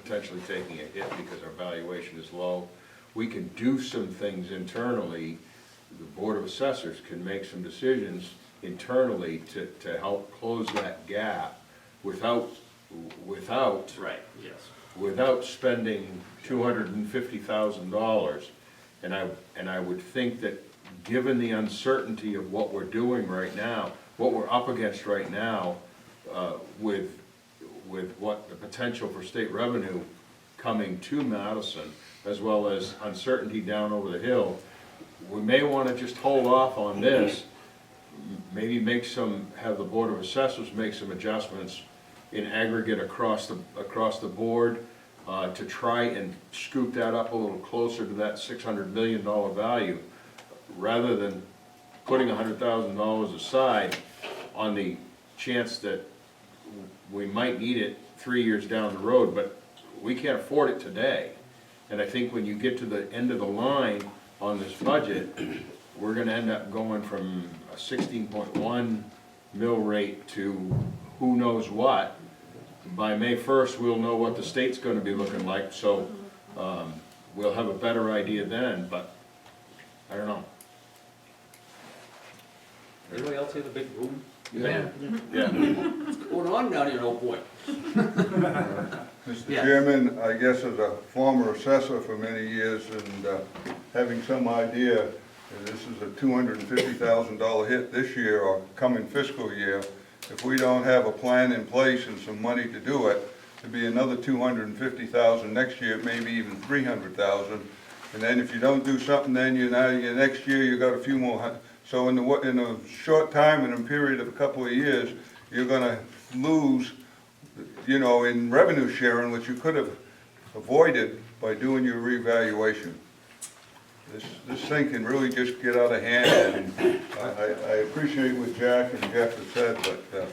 Speaker 2: potentially taking a hit because our valuation is low. We can do some things internally. The Board of Assessors can make some decisions internally to help close that gap without
Speaker 1: Right, yes.
Speaker 2: without spending $250,000. And I would think that, given the uncertainty of what we're doing right now, what we're up against right now, with what the potential for state revenue coming to Madison, as well as uncertainty down over the hill, we may want to just hold off on this, maybe have the Board of Assessors make some adjustments in aggregate across the board, to try and scoop that up a little closer to that $600 million value, rather than putting $100,000 aside on the chance that we might need it 3 years down the road, but we can't afford it today. And I think when you get to the end of the line on this budget, we're gonna end up going from a 16.1 mill rate to who knows what. By May 1st, we'll know what the state's gonna be looking like, so we'll have a better idea then, but I don't know.
Speaker 1: Anybody else hear the big boom?
Speaker 2: Yeah.
Speaker 1: What's going on down here in Oak Point?
Speaker 10: Mr.
Speaker 1: Yes.
Speaker 10: Chairman, I guess as a former assessor for many years and having some idea, this is a $250,000 hit this year or coming fiscal year. If we don't have a plan in place and some money to do it, it'd be another $250,000 next year, maybe even $300,000. And then if you don't do something, then next year you got a few more. So in a short time, in a period of a couple of years, you're gonna lose, in revenue sharing, which you could have avoided by doing your revaluation. This thing can really just get out of hand, and I appreciate what Jack and Jeff have said, but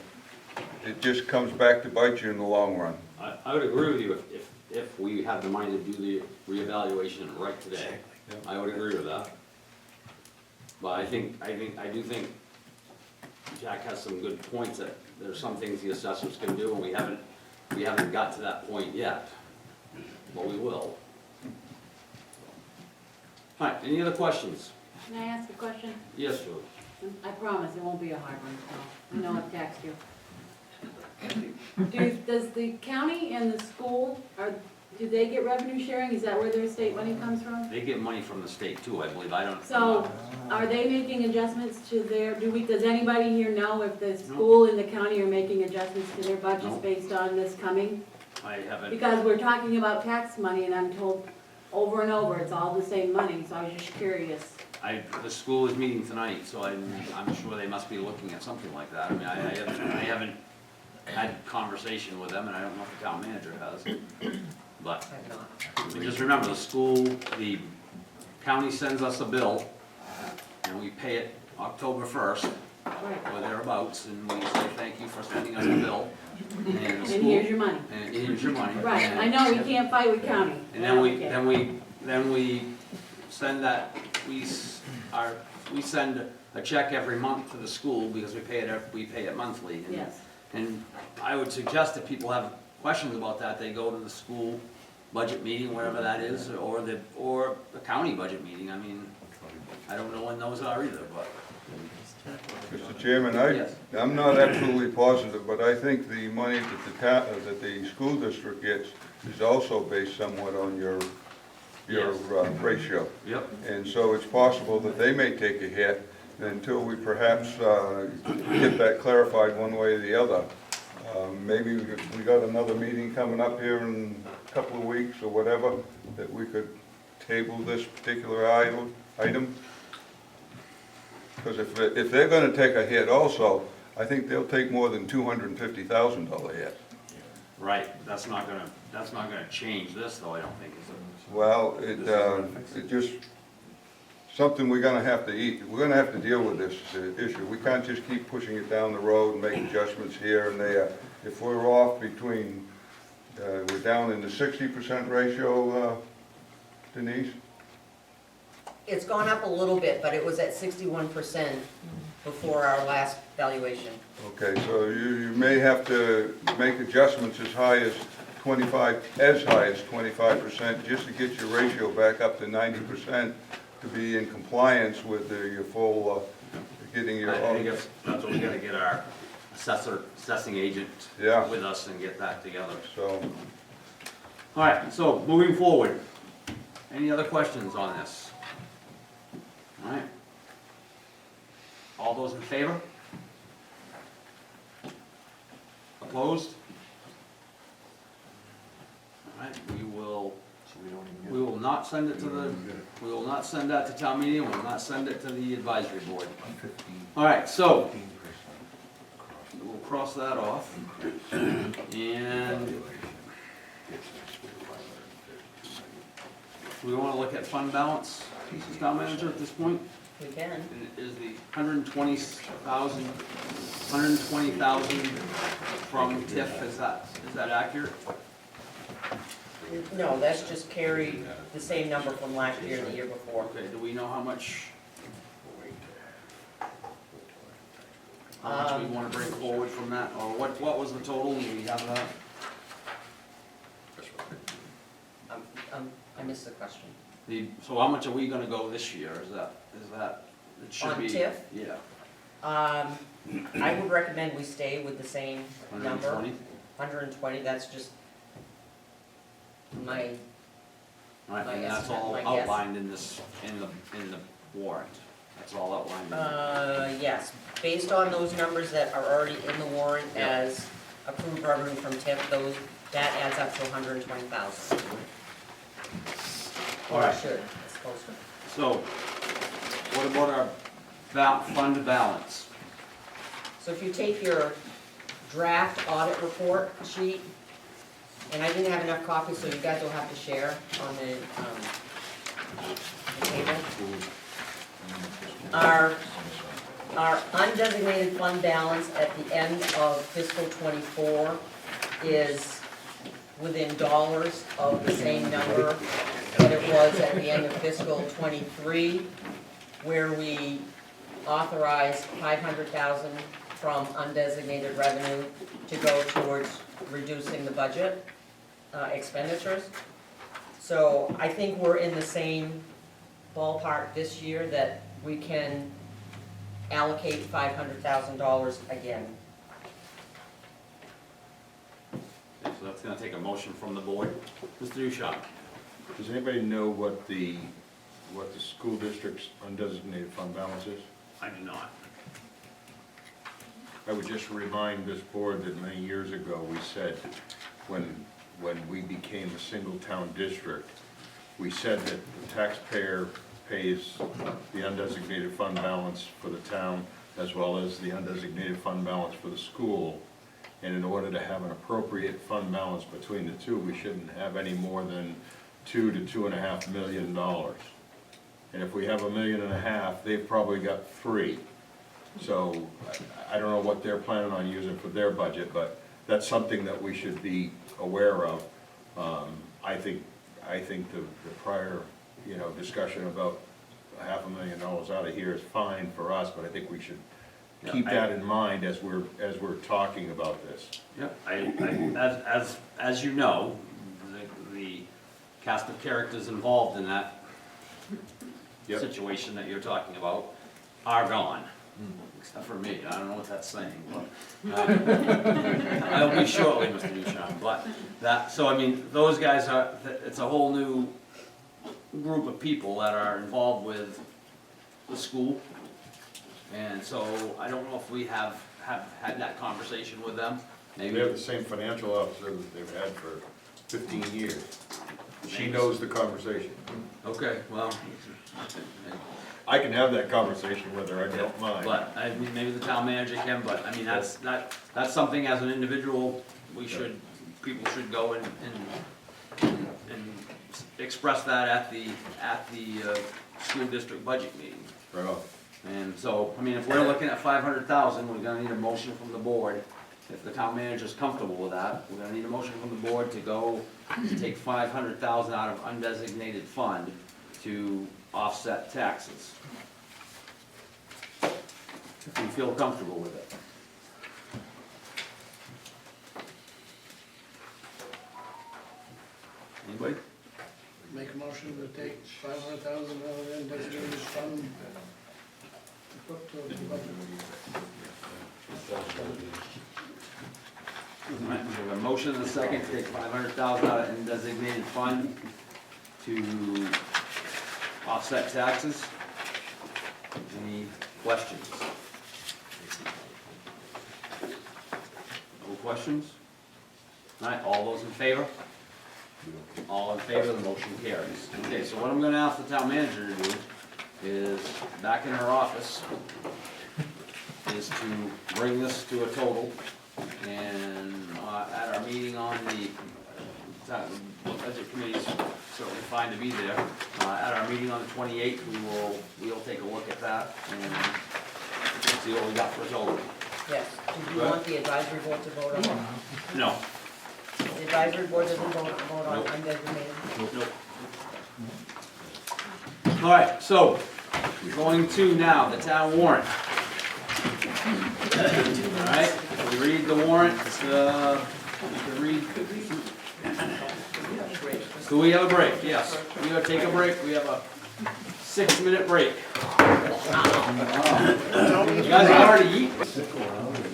Speaker 10: it just comes back to bite you in the long run.
Speaker 16: I would agree with you if we had the money to do the reevaluation right today. I would agree with that. But I do think Jack has some good points that there's some things the assessors can do, and we haven't got to that point yet, but we will. All right, any other questions?
Speaker 4: Can I ask a question?
Speaker 16: Yes, Julie.
Speaker 4: I promise it won't be a hard one, so I know I've taxed you. Does the county and the school, do they get revenue sharing? Is that where their state money comes from?
Speaker 1: They get money from the state too, I believe, I don't.
Speaker 4: So, are they making adjustments to does anybody here know if the school and the county are making adjustments to their budgets
Speaker 1: No.
Speaker 4: based on this coming?
Speaker 1: I haven't.
Speaker 4: Because we're talking about tax money and I'm told over and over, it's all the same money, so I was just curious.
Speaker 1: The school is meeting tonight, so I'm sure they must be looking at something like that. I mean, I haven't had conversation with them, and I don't know if the town manager has. But, just remember, the county sends us a bill, and we pay it October 1st, or thereabouts, and we say thank you for sending us the bill. And the
Speaker 4: And here's your money.
Speaker 1: And here's your money.
Speaker 4: Right, I know, we can't fight with county.
Speaker 1: And then we send that, we send a check every month to the school because we pay it monthly. And-
Speaker 4: Yes.
Speaker 1: And I would suggest if people have questions about that, they go to the school budget meeting, wherever that is, or the county budget meeting. I mean, I don't know when those are either, but.
Speaker 10: Mr. Chairman,
Speaker 1: Yes.
Speaker 10: I'm not absolutely positive, but I think the money that the school district gets is also based somewhat on your ratio.
Speaker 1: Yep.
Speaker 10: And so it's possible that they may take a hit until we perhaps get that clarified one way or the other. Maybe we got another meeting coming up here in a couple of weeks or whatever, that we could table this particular item. Because if they're gonna take a hit also, I think they'll take more than $250,000 hit.
Speaker 1: Right, that's not gonna change this though, I don't think, is it?
Speaker 10: Well, it just, something we're gonna have to eat. We're gonna have to deal with this issue. We can't just keep pushing it down the road and make adjustments here and there. If we're off between, we're down in the 60% ratio, Denise?
Speaker 3: It's gone up a little bit, but it was at 61% before our last valuation.
Speaker 10: Okay, so you may have to make adjustments as high as 25% just to get your ratio back up to 90% to be in compliance with your full, getting your.
Speaker 1: I think that's what we gotta get our assessing agent
Speaker 10: Yeah.
Speaker 1: with us and get that together.
Speaker 10: So,
Speaker 1: All right, so moving forward, any other questions on this? All right. All those in favor? Opposed? All right, we will not send it to we will not send that to town meeting, we will not send it to the advisory board. All right, so we'll cross that off. And we want to look at fund balance, Mrs. Town Manager, at this point?
Speaker 3: We can.
Speaker 1: And is the 120,000 from TIF, is that accurate?
Speaker 3: No, that's just carried the same number from last year and the year before.
Speaker 1: Okay, do we know how much we want to bring forward from that, or what was the total, do we have that?
Speaker 3: I missed the question.
Speaker 1: So how much are we gonna go this year, is that, it should
Speaker 3: On
Speaker 1: be?
Speaker 3: TIF?
Speaker 1: Yeah.
Speaker 3: I would recommend we stay with the same number.
Speaker 1: 120?
Speaker 3: 120, that's just my,
Speaker 1: All right,
Speaker 3: My
Speaker 1: and that's all
Speaker 3: estimate, my guess.
Speaker 1: outlined in this, in the warrant, that's all outlined in the.
Speaker 3: yes, based on those numbers that are already in the warrant
Speaker 1: Yeah.
Speaker 3: as approved revenue from TIF, that adds up to 120,000.
Speaker 1: All
Speaker 3: Or
Speaker 1: right.
Speaker 3: it should, it's supposed to.
Speaker 1: So, what about our fund balance?
Speaker 3: So if you take your draft audit report sheet, and I didn't have enough copies, so you guys will have to share on the table. Our undesignated fund balance at the end of fiscal '24 is within dollars of the same number that it was at the end of fiscal '23, where we authorized 500,000 from undesignated revenue to go towards reducing the budget expenditures. So I think we're in the same ballpark this year that we can allocate $500,000 again.
Speaker 1: So that's gonna take a motion from the board. Mr. Duchamp?
Speaker 2: Does anybody know what the school district's undesignated fund balance is?
Speaker 1: I do not.
Speaker 2: I would just remind this board that many years ago, we said, when we became a single town district, we said that the taxpayer pays the undesignated fund balance for the town as well as the undesignated fund balance for the school. And in order to have an appropriate fund balance between the two, we shouldn't have any more than $2 to $2.5 million. And if we have $1.5 million, they've probably got $3 million. So I don't know what they're planning on using for their budget, but that's something that we should be aware of. I think the prior, discussion about $500,000 out of here is fine for us, but I think we should
Speaker 1: Yeah,
Speaker 2: keep that in mind as we're talking about this.
Speaker 1: Yep, as you know, the cast of characters involved in that
Speaker 2: Yep.
Speaker 1: situation that you're talking about are gone. Except for me, I don't know what that's saying, but, I'll be shortly, Mr. Duchamp, but that, so I mean, those guys are, it's a whole new group of people that are involved with the school. And so I don't know if we have had that conversation with them,
Speaker 2: They
Speaker 1: maybe.
Speaker 2: have the same financial officer that they've had for 15 years. She knows the conversation.
Speaker 1: Okay, well,
Speaker 2: I can have that conversation with her, I don't mind.
Speaker 1: but, I mean, maybe the town manager can, but, I mean, that's something as an individual, people should go and express that at the school district budget meeting.
Speaker 2: Right on.
Speaker 1: And so, I mean, if we're looking at 500,000, we're gonna need a motion from the board. If the town manager's comfortable with that, we're gonna need a motion from the board to go to take 500,000 out of undesignated fund to offset taxes. If you feel comfortable with it. Anybody?
Speaker 13: Make a motion to take 500,000 out of the undesignated fund. to put towards the budget.
Speaker 1: All right, we have a motion and a second to take 500,000 out of undesignated fund to offset taxes. Any questions? No questions? All right, all those in favor? All in favor, the motion carries. Okay, so what I'm gonna ask the town manager to do is, back in her office, is to bring this to a total, and at our meeting on the budget committee's certainly fine to be there. At our meeting on the 28th, we'll take a look at that and see what we got for a total.
Speaker 3: Yes, do you want the advisory board to vote on it?
Speaker 1: No.
Speaker 3: The advisory board doesn't vote on
Speaker 1: Nope.
Speaker 3: undesignated?
Speaker 1: Nope. All right, so, going to now the town warrant. All right, we read the warrant, do we have a break? Yes, we gotta take a break, we have a 6-minute break. You guys are already eating.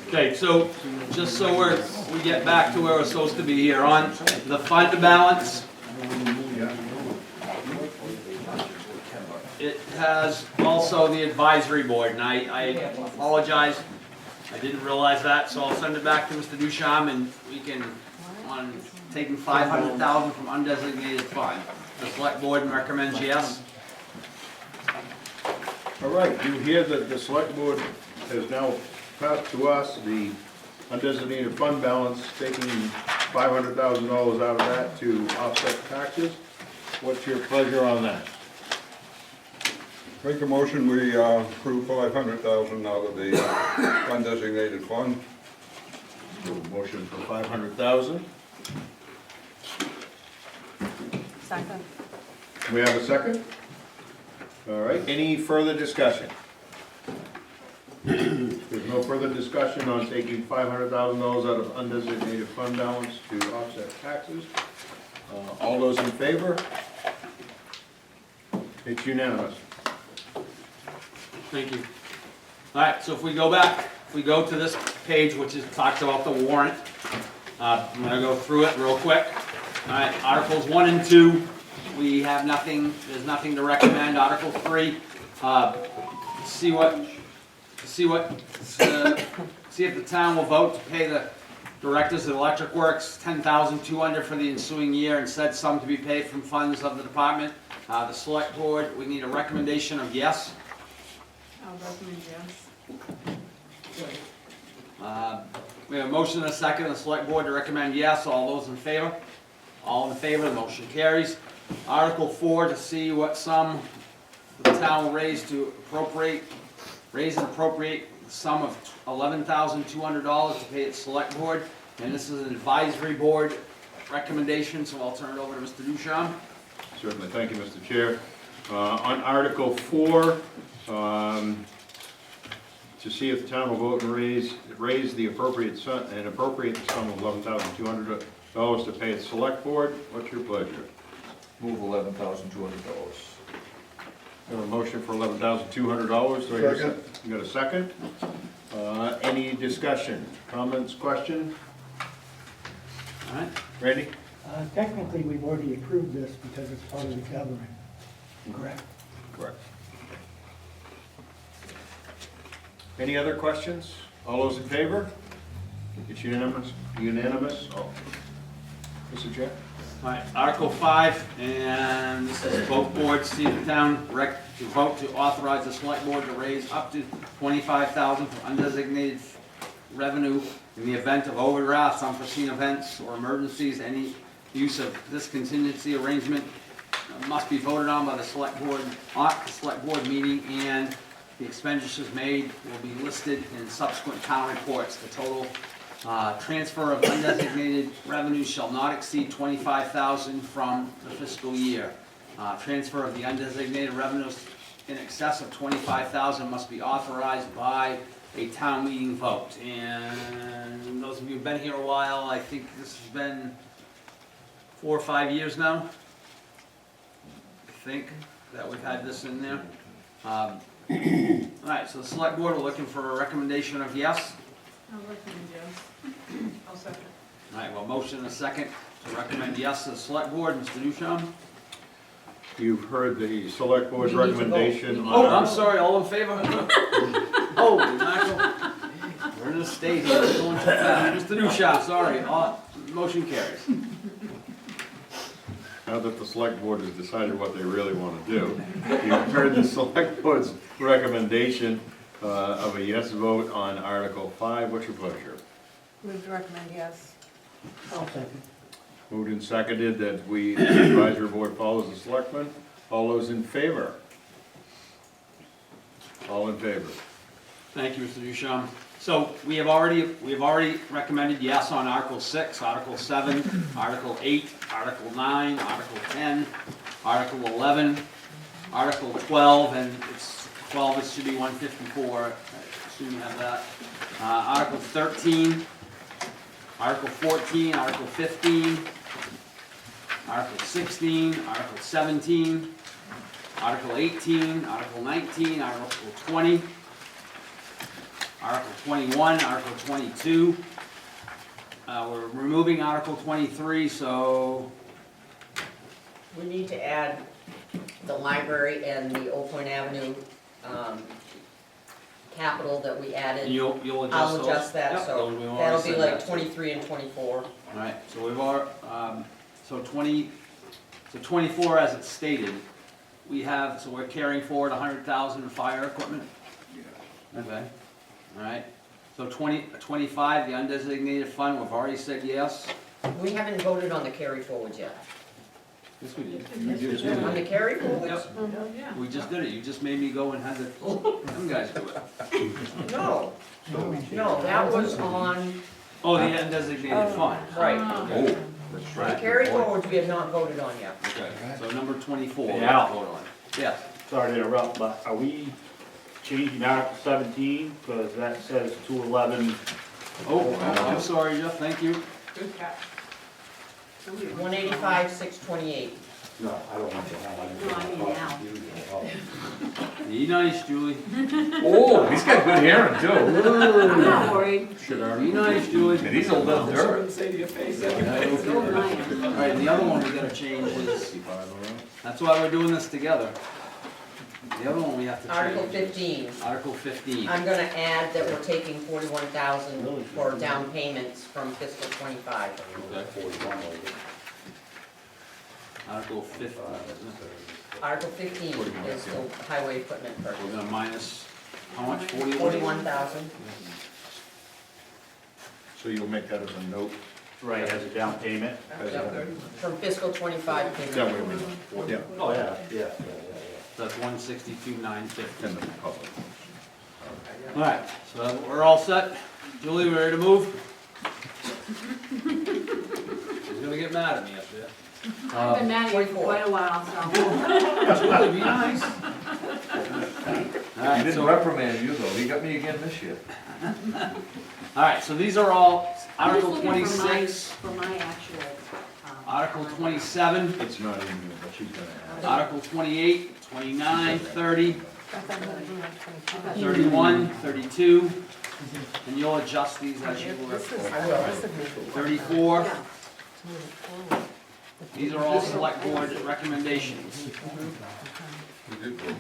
Speaker 1: Okay, so, just so we get back to where we're supposed to be here, on the fund balance. It has also the advisory board, and I apologize, I didn't realize that, so I'll send it back to Mr. Duchamp, and we can, on taking 500,000 from undesignated fund. The select board recommends yes.
Speaker 2: All right, you hear that the select board has now passed to us the undesignated fund balance, taking $500,000 out of that to offset taxes. What's your pleasure on that?
Speaker 10: Make a motion, we approve 500,000 out of the undesignated fund.
Speaker 2: Motion for 500,000.
Speaker 7: Second.
Speaker 2: We have a second? All right, any further discussion? There's no further discussion on taking $500,000 out of undesignated fund balance to offset taxes. All those in favor? It's unanimous.
Speaker 1: Thank you. All right, so if we go back, if we go to this page, which talks about the warrant, I'm gonna go through it real quick. All right, Articles 1 and 2, we have nothing, there's nothing to recommend. Article 3, see if the town will vote to pay the directors of Electric Works $10,200 for the ensuing year, and said sum to be paid from funds of the department. The select board, we need a recommendation of yes.
Speaker 4: I'll recommend yes.
Speaker 1: We have a motion and a second, the select board to recommend yes. All those in favor? All in favor, the motion carries. Article 4, to see what sum the town will raise and appropriate the sum of $11,200 to pay its select board. And this is an advisory board recommendation, so I'll turn it over to Mr. Duchamp.
Speaker 2: Certainly, thank you, Mr. Chair. On Article 4, to see if the town will vote and raise the appropriate sum of $11,200 to pay the select board. What's your pleasure?
Speaker 5: Move $11,200.
Speaker 2: We have a motion for $11,200. Do I hear a
Speaker 10: Second.
Speaker 2: You got a second? Any discussion, comments, question?
Speaker 1: All right,
Speaker 2: Randy?
Speaker 13: Technically, we've already approved this because it's part of the government.
Speaker 2: Correct. Correct. Any other questions? All those in favor? It's unanimous, unanimous? Oh. Mr. Chair?
Speaker 1: all right, Article 5, and this is both boards, see the town to vote to authorize the select board to raise up to $25,000 for undesignated revenue in the event of overdrafts, unforeseen events, or emergencies. Any use of this contingency arrangement must be voted on by the select board at the select board meeting, and the expenditures made will be listed in subsequent town reports. The total transfer of undesignated revenue shall not exceed $25,000 from the fiscal year. Transfer of the undesignated revenues in excess of $25,000 must be authorized by a town meeting vote. And those of you who've been here a while, I think this has been 4 or 5 years now. I think that we've had this in there. All right, so the select board, we're looking for a recommendation of yes.
Speaker 6: I'll recommend yes. I'll second.
Speaker 1: All right, well, motion and a second to recommend yes to the select board. Mr. Duchamp?
Speaker 2: You've heard the select board's
Speaker 3: We need to vote.
Speaker 2: recommendation on...
Speaker 1: Oh, I'm sorry, all in favor? Holy mackerel. We're in a state here, we're going too fast. Mr. Duchamp, sorry, motion carries.
Speaker 2: Now that the select board has decided what they really want to do, you've heard the select board's recommendation of a yes vote on Article 5. What's your pleasure?
Speaker 7: Move to recommend yes.
Speaker 14: I'll second.
Speaker 2: Moved and seconded that the advisory board follows the selectmen. All those in favor? All in favor?
Speaker 1: Thank you, Mr. Duchamp. So we have already recommended yes on Article 6, Article 7, Article 8, Article 9, Article 10, Article 11, Article 12, and it's 12, it should be 154, I assume you have that. Article 13, Article 14, Article 15, Article 16, Article 17, Article 18, Article 19, Article 20, Article 21, Article 22. We're removing Article 23, so
Speaker 3: We need to add the library and the Old Point Avenue capital that we added.
Speaker 1: you'll adjust
Speaker 3: I'll
Speaker 1: those?
Speaker 3: adjust that,
Speaker 1: Yep,
Speaker 3: so
Speaker 1: those we've already
Speaker 3: that'll be
Speaker 1: said
Speaker 3: like
Speaker 1: that, too.
Speaker 3: 23 and 24.
Speaker 1: All right, so we've already, so 24 as it's stated, we have, so we're carrying forward 100,000 in fire equipment? Okay, all right. So 25, the undesignated fund, we've already said yes.
Speaker 3: We haven't voted on the carry forwards yet.
Speaker 1: Yes, we did.
Speaker 3: On the carry forwards?
Speaker 1: Yep,
Speaker 6: Yeah.
Speaker 1: we just did it, you just made me go and have them guys do it.
Speaker 3: No, no, that was on,
Speaker 1: Oh, the undesignated fund.
Speaker 3: right.
Speaker 5: Oh, that's
Speaker 3: The
Speaker 5: right.
Speaker 3: carry forwards we have not voted on yet.
Speaker 1: Okay, so number 24, we
Speaker 8: Yeah.
Speaker 1: have to vote on. Yes.
Speaker 8: Sorry to interrupt, but are we changing Article 17? Because that says 211.
Speaker 1: Oh, I'm sorry, Jeff, thank you.
Speaker 6: Good catch.
Speaker 3: 185, 628.
Speaker 8: No, I don't want to have.
Speaker 4: No, I mean now.
Speaker 1: Be nice, Julie.
Speaker 5: Oh, he's got good hearing too.
Speaker 4: I'm not worried.
Speaker 1: Be nice, Julie.
Speaker 5: And he's a little dirt.
Speaker 4: So am I.
Speaker 1: All right, the other one we gotta change is, that's why we're doing this together. The other one we have to change.
Speaker 3: Article
Speaker 1: is
Speaker 3: 15.
Speaker 1: Article 15.
Speaker 3: I'm gonna add that we're taking 41,000 for down payments from fiscal 25.
Speaker 1: Okay. Article 15, isn't it?
Speaker 3: Article 15 is the highway equipment
Speaker 1: We're
Speaker 3: purchase.
Speaker 1: gonna minus, how much, 41?
Speaker 3: 41,000.
Speaker 2: So you'll make that as a note?
Speaker 8: Right, as a down payment.
Speaker 3: From fiscal 25
Speaker 2: That
Speaker 3: payment.
Speaker 2: way we, yeah,
Speaker 8: Oh, yeah.
Speaker 1: That's 162,950.
Speaker 2: in the public.
Speaker 1: All right, so we're all set. Julie, we ready to move? She's gonna get mad at me up there.
Speaker 4: I've been mad at you for
Speaker 3: 24.
Speaker 4: quite a while, so.
Speaker 1: Be nice. All
Speaker 5: He
Speaker 1: right,
Speaker 5: didn't
Speaker 1: so,
Speaker 5: reprimand you though, he got me again this year.
Speaker 1: all right, so these are all
Speaker 4: I'm just
Speaker 1: Article
Speaker 4: looking for my-
Speaker 1: 26,
Speaker 4: For my actual,
Speaker 1: Article 27,
Speaker 2: It's not in here, but she's gonna add.
Speaker 1: Article 28, 29, 30,
Speaker 7: I thought we were doing 25.
Speaker 1: 31, 32, and you'll adjust these as you
Speaker 7: This
Speaker 1: work.
Speaker 7: is, this is me.
Speaker 1: 34,
Speaker 4: yeah.
Speaker 7: Move it forward.
Speaker 1: these are all select board recommendations.
Speaker 10: We did vote.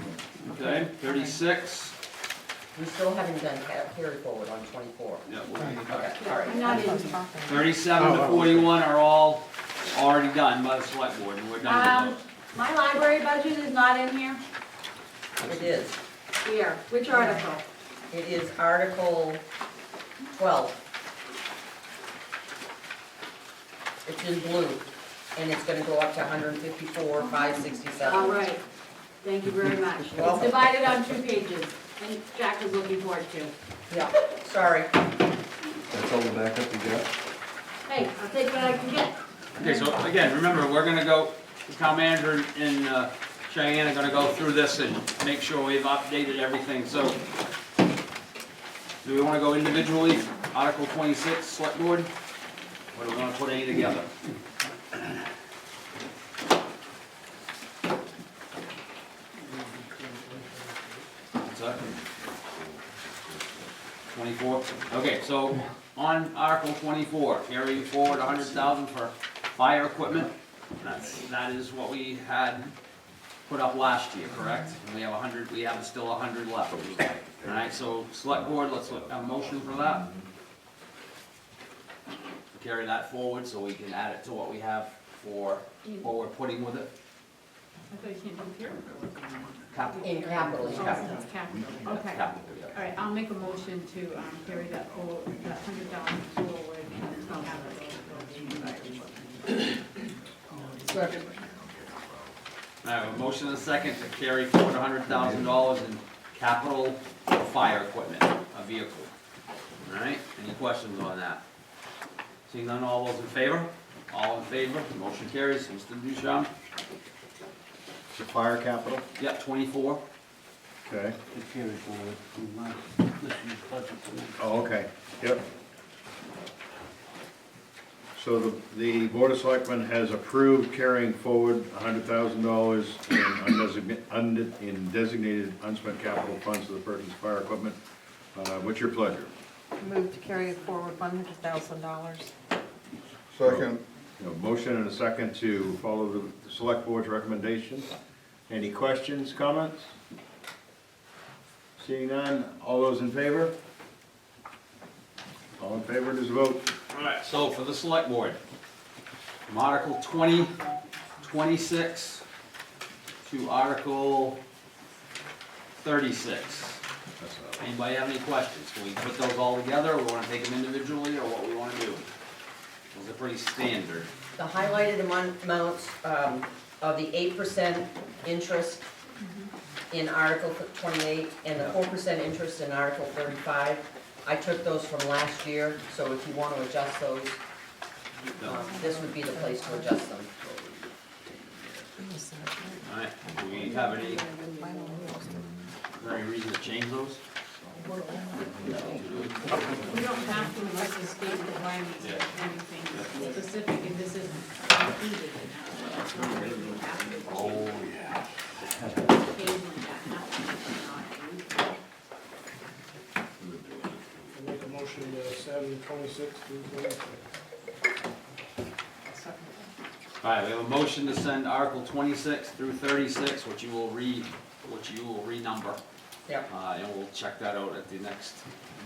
Speaker 1: Okay, 36.
Speaker 3: We still haven't done carry forward on 24.
Speaker 1: Yeah,
Speaker 3: Okay, all right.
Speaker 4: I'm not in.
Speaker 1: 37 to 41 are all already done by the select board, and we're done with those.
Speaker 4: My library budget is not in here.
Speaker 3: It is.
Speaker 4: Here, which article?
Speaker 3: It is Article 12. It's in blue, and it's gonna go up to 154,567.
Speaker 4: All right, thank you very much. It's
Speaker 3: Welcome.
Speaker 4: divided on 2 pages, and Jack is looking for it too.
Speaker 3: Yeah, sorry.
Speaker 5: That's all the backup you got?
Speaker 4: Hey, I'll take what I can get.
Speaker 1: Okay, so again, remember, we're gonna go, the town manager and Cheyenne are gonna go through this and make sure we've updated everything, so. Do we wanna go individually, Article 26, select board? Or do we wanna put any together? What's that? 24? Okay, so on Article 24, carrying forward 100,000 for fire equipment. That is what we had put up last year, correct? And we have 100, we have still 100 left. All right, so select board, let's have a motion for that. Carry that forward so we can add it to what we have for what we're putting with it.
Speaker 4: I thought you can't do here.
Speaker 1: Capital.
Speaker 3: In capital,
Speaker 4: Oh,
Speaker 3: yeah.
Speaker 4: it's capital, okay.
Speaker 1: Capital, yeah.
Speaker 4: All right, I'll make a motion to carry that forward, that 100,000 forward and capital.
Speaker 13: Second.
Speaker 1: I have a motion and a second to carry forward $100,000 in capital for fire equipment, a vehicle. All right, any questions on that? Seeing none, all those in favor? All in favor, motion carries. Mr. Duchamp?
Speaker 2: The fire capital,
Speaker 1: Yep, 24.
Speaker 2: okay.
Speaker 14: To carry forward from this year's budget tonight.
Speaker 2: Oh, okay, yep. So the Board of Selectmen has approved carrying forward $100,000 in designated unspent capital funds for the purchase of fire equipment. What's your pleasure?
Speaker 7: Move to carry forward $100,000.
Speaker 10: Second,
Speaker 2: You know, motion and a second to follow the Select Board's recommendation. Any questions, comments? Seeing none, all those in favor? All in favor, it is a vote.
Speaker 1: All right, so for the select board, from Article 20, 26 to Article 36. Anybody have any questions? Can we put those all together, or we wanna take them individually, or what we wanna do? Those are pretty standard.
Speaker 3: The highlighted amounts of the 8% interest in Article 28 and the 4% interest in Article 35, I took those from last year, so if you want to adjust those, this would be the place to adjust them.
Speaker 1: All right, do we have any, is there any reason to change those?
Speaker 4: We don't have to unless the state requires anything specific, and this isn't included in that, so that's not really what we have to do.
Speaker 1: Oh, yeah.
Speaker 4: Occasionally that happens, but not.
Speaker 13: I'll make a motion to send 26 through 26.
Speaker 1: All right, we have a motion to send Article 26 through 36, which you will renumber.
Speaker 3: Yep.
Speaker 1: And we'll check that out at the next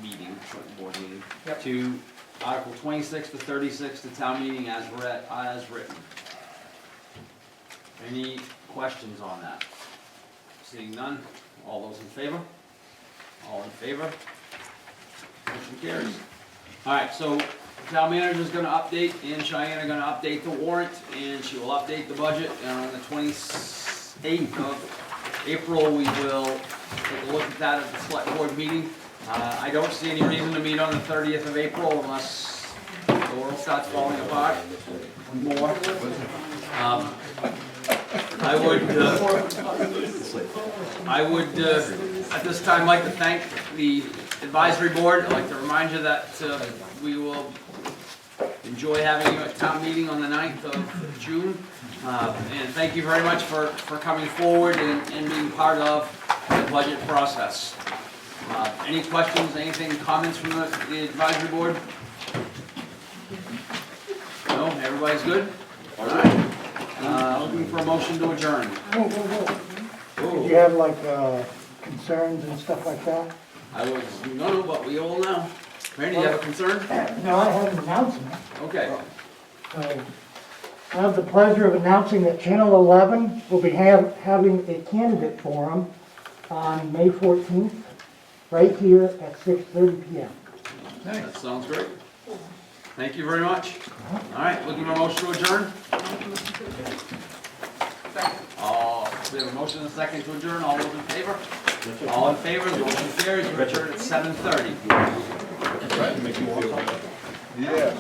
Speaker 1: meeting, select board meeting.
Speaker 3: Yep.
Speaker 1: To Article 26 to 36, to town meeting as written. Any questions on that? Seeing none, all those in favor? All in favor? Motion carries. All right, so town manager's gonna update, and Cheyenne are gonna update the warrant, and she will update the budget, and on the 28th of April, we will take a look at that at the select board meeting. I don't see any reason to meet on the 30th of April unless the world starts falling apart more. I would, at this time, like to thank the advisory board. I'd like to remind you that we will enjoy having you at town meeting on the 9th of June. And thank you very much for coming forward and being part of the budget process. Any questions, anything, comments from the advisory board? No, everybody's good? All right. Looking for a motion to adjourn.
Speaker 14: Did you have like concerns and stuff like that?
Speaker 1: No, but we all know. Randy, you have a concern?
Speaker 14: No, I have an announcement.
Speaker 1: Okay.
Speaker 14: I have the pleasure of announcing that Channel 11 will be having a candidate forum on May 14th, right here at 6:30 p.m.
Speaker 1: That sounds great. Thank you very much. All right, looking for a motion to adjourn? We have a motion and a second to adjourn. All those in favor? All in favor, the motion carries. We're adjourned at 7:30.
Speaker 10: Yes,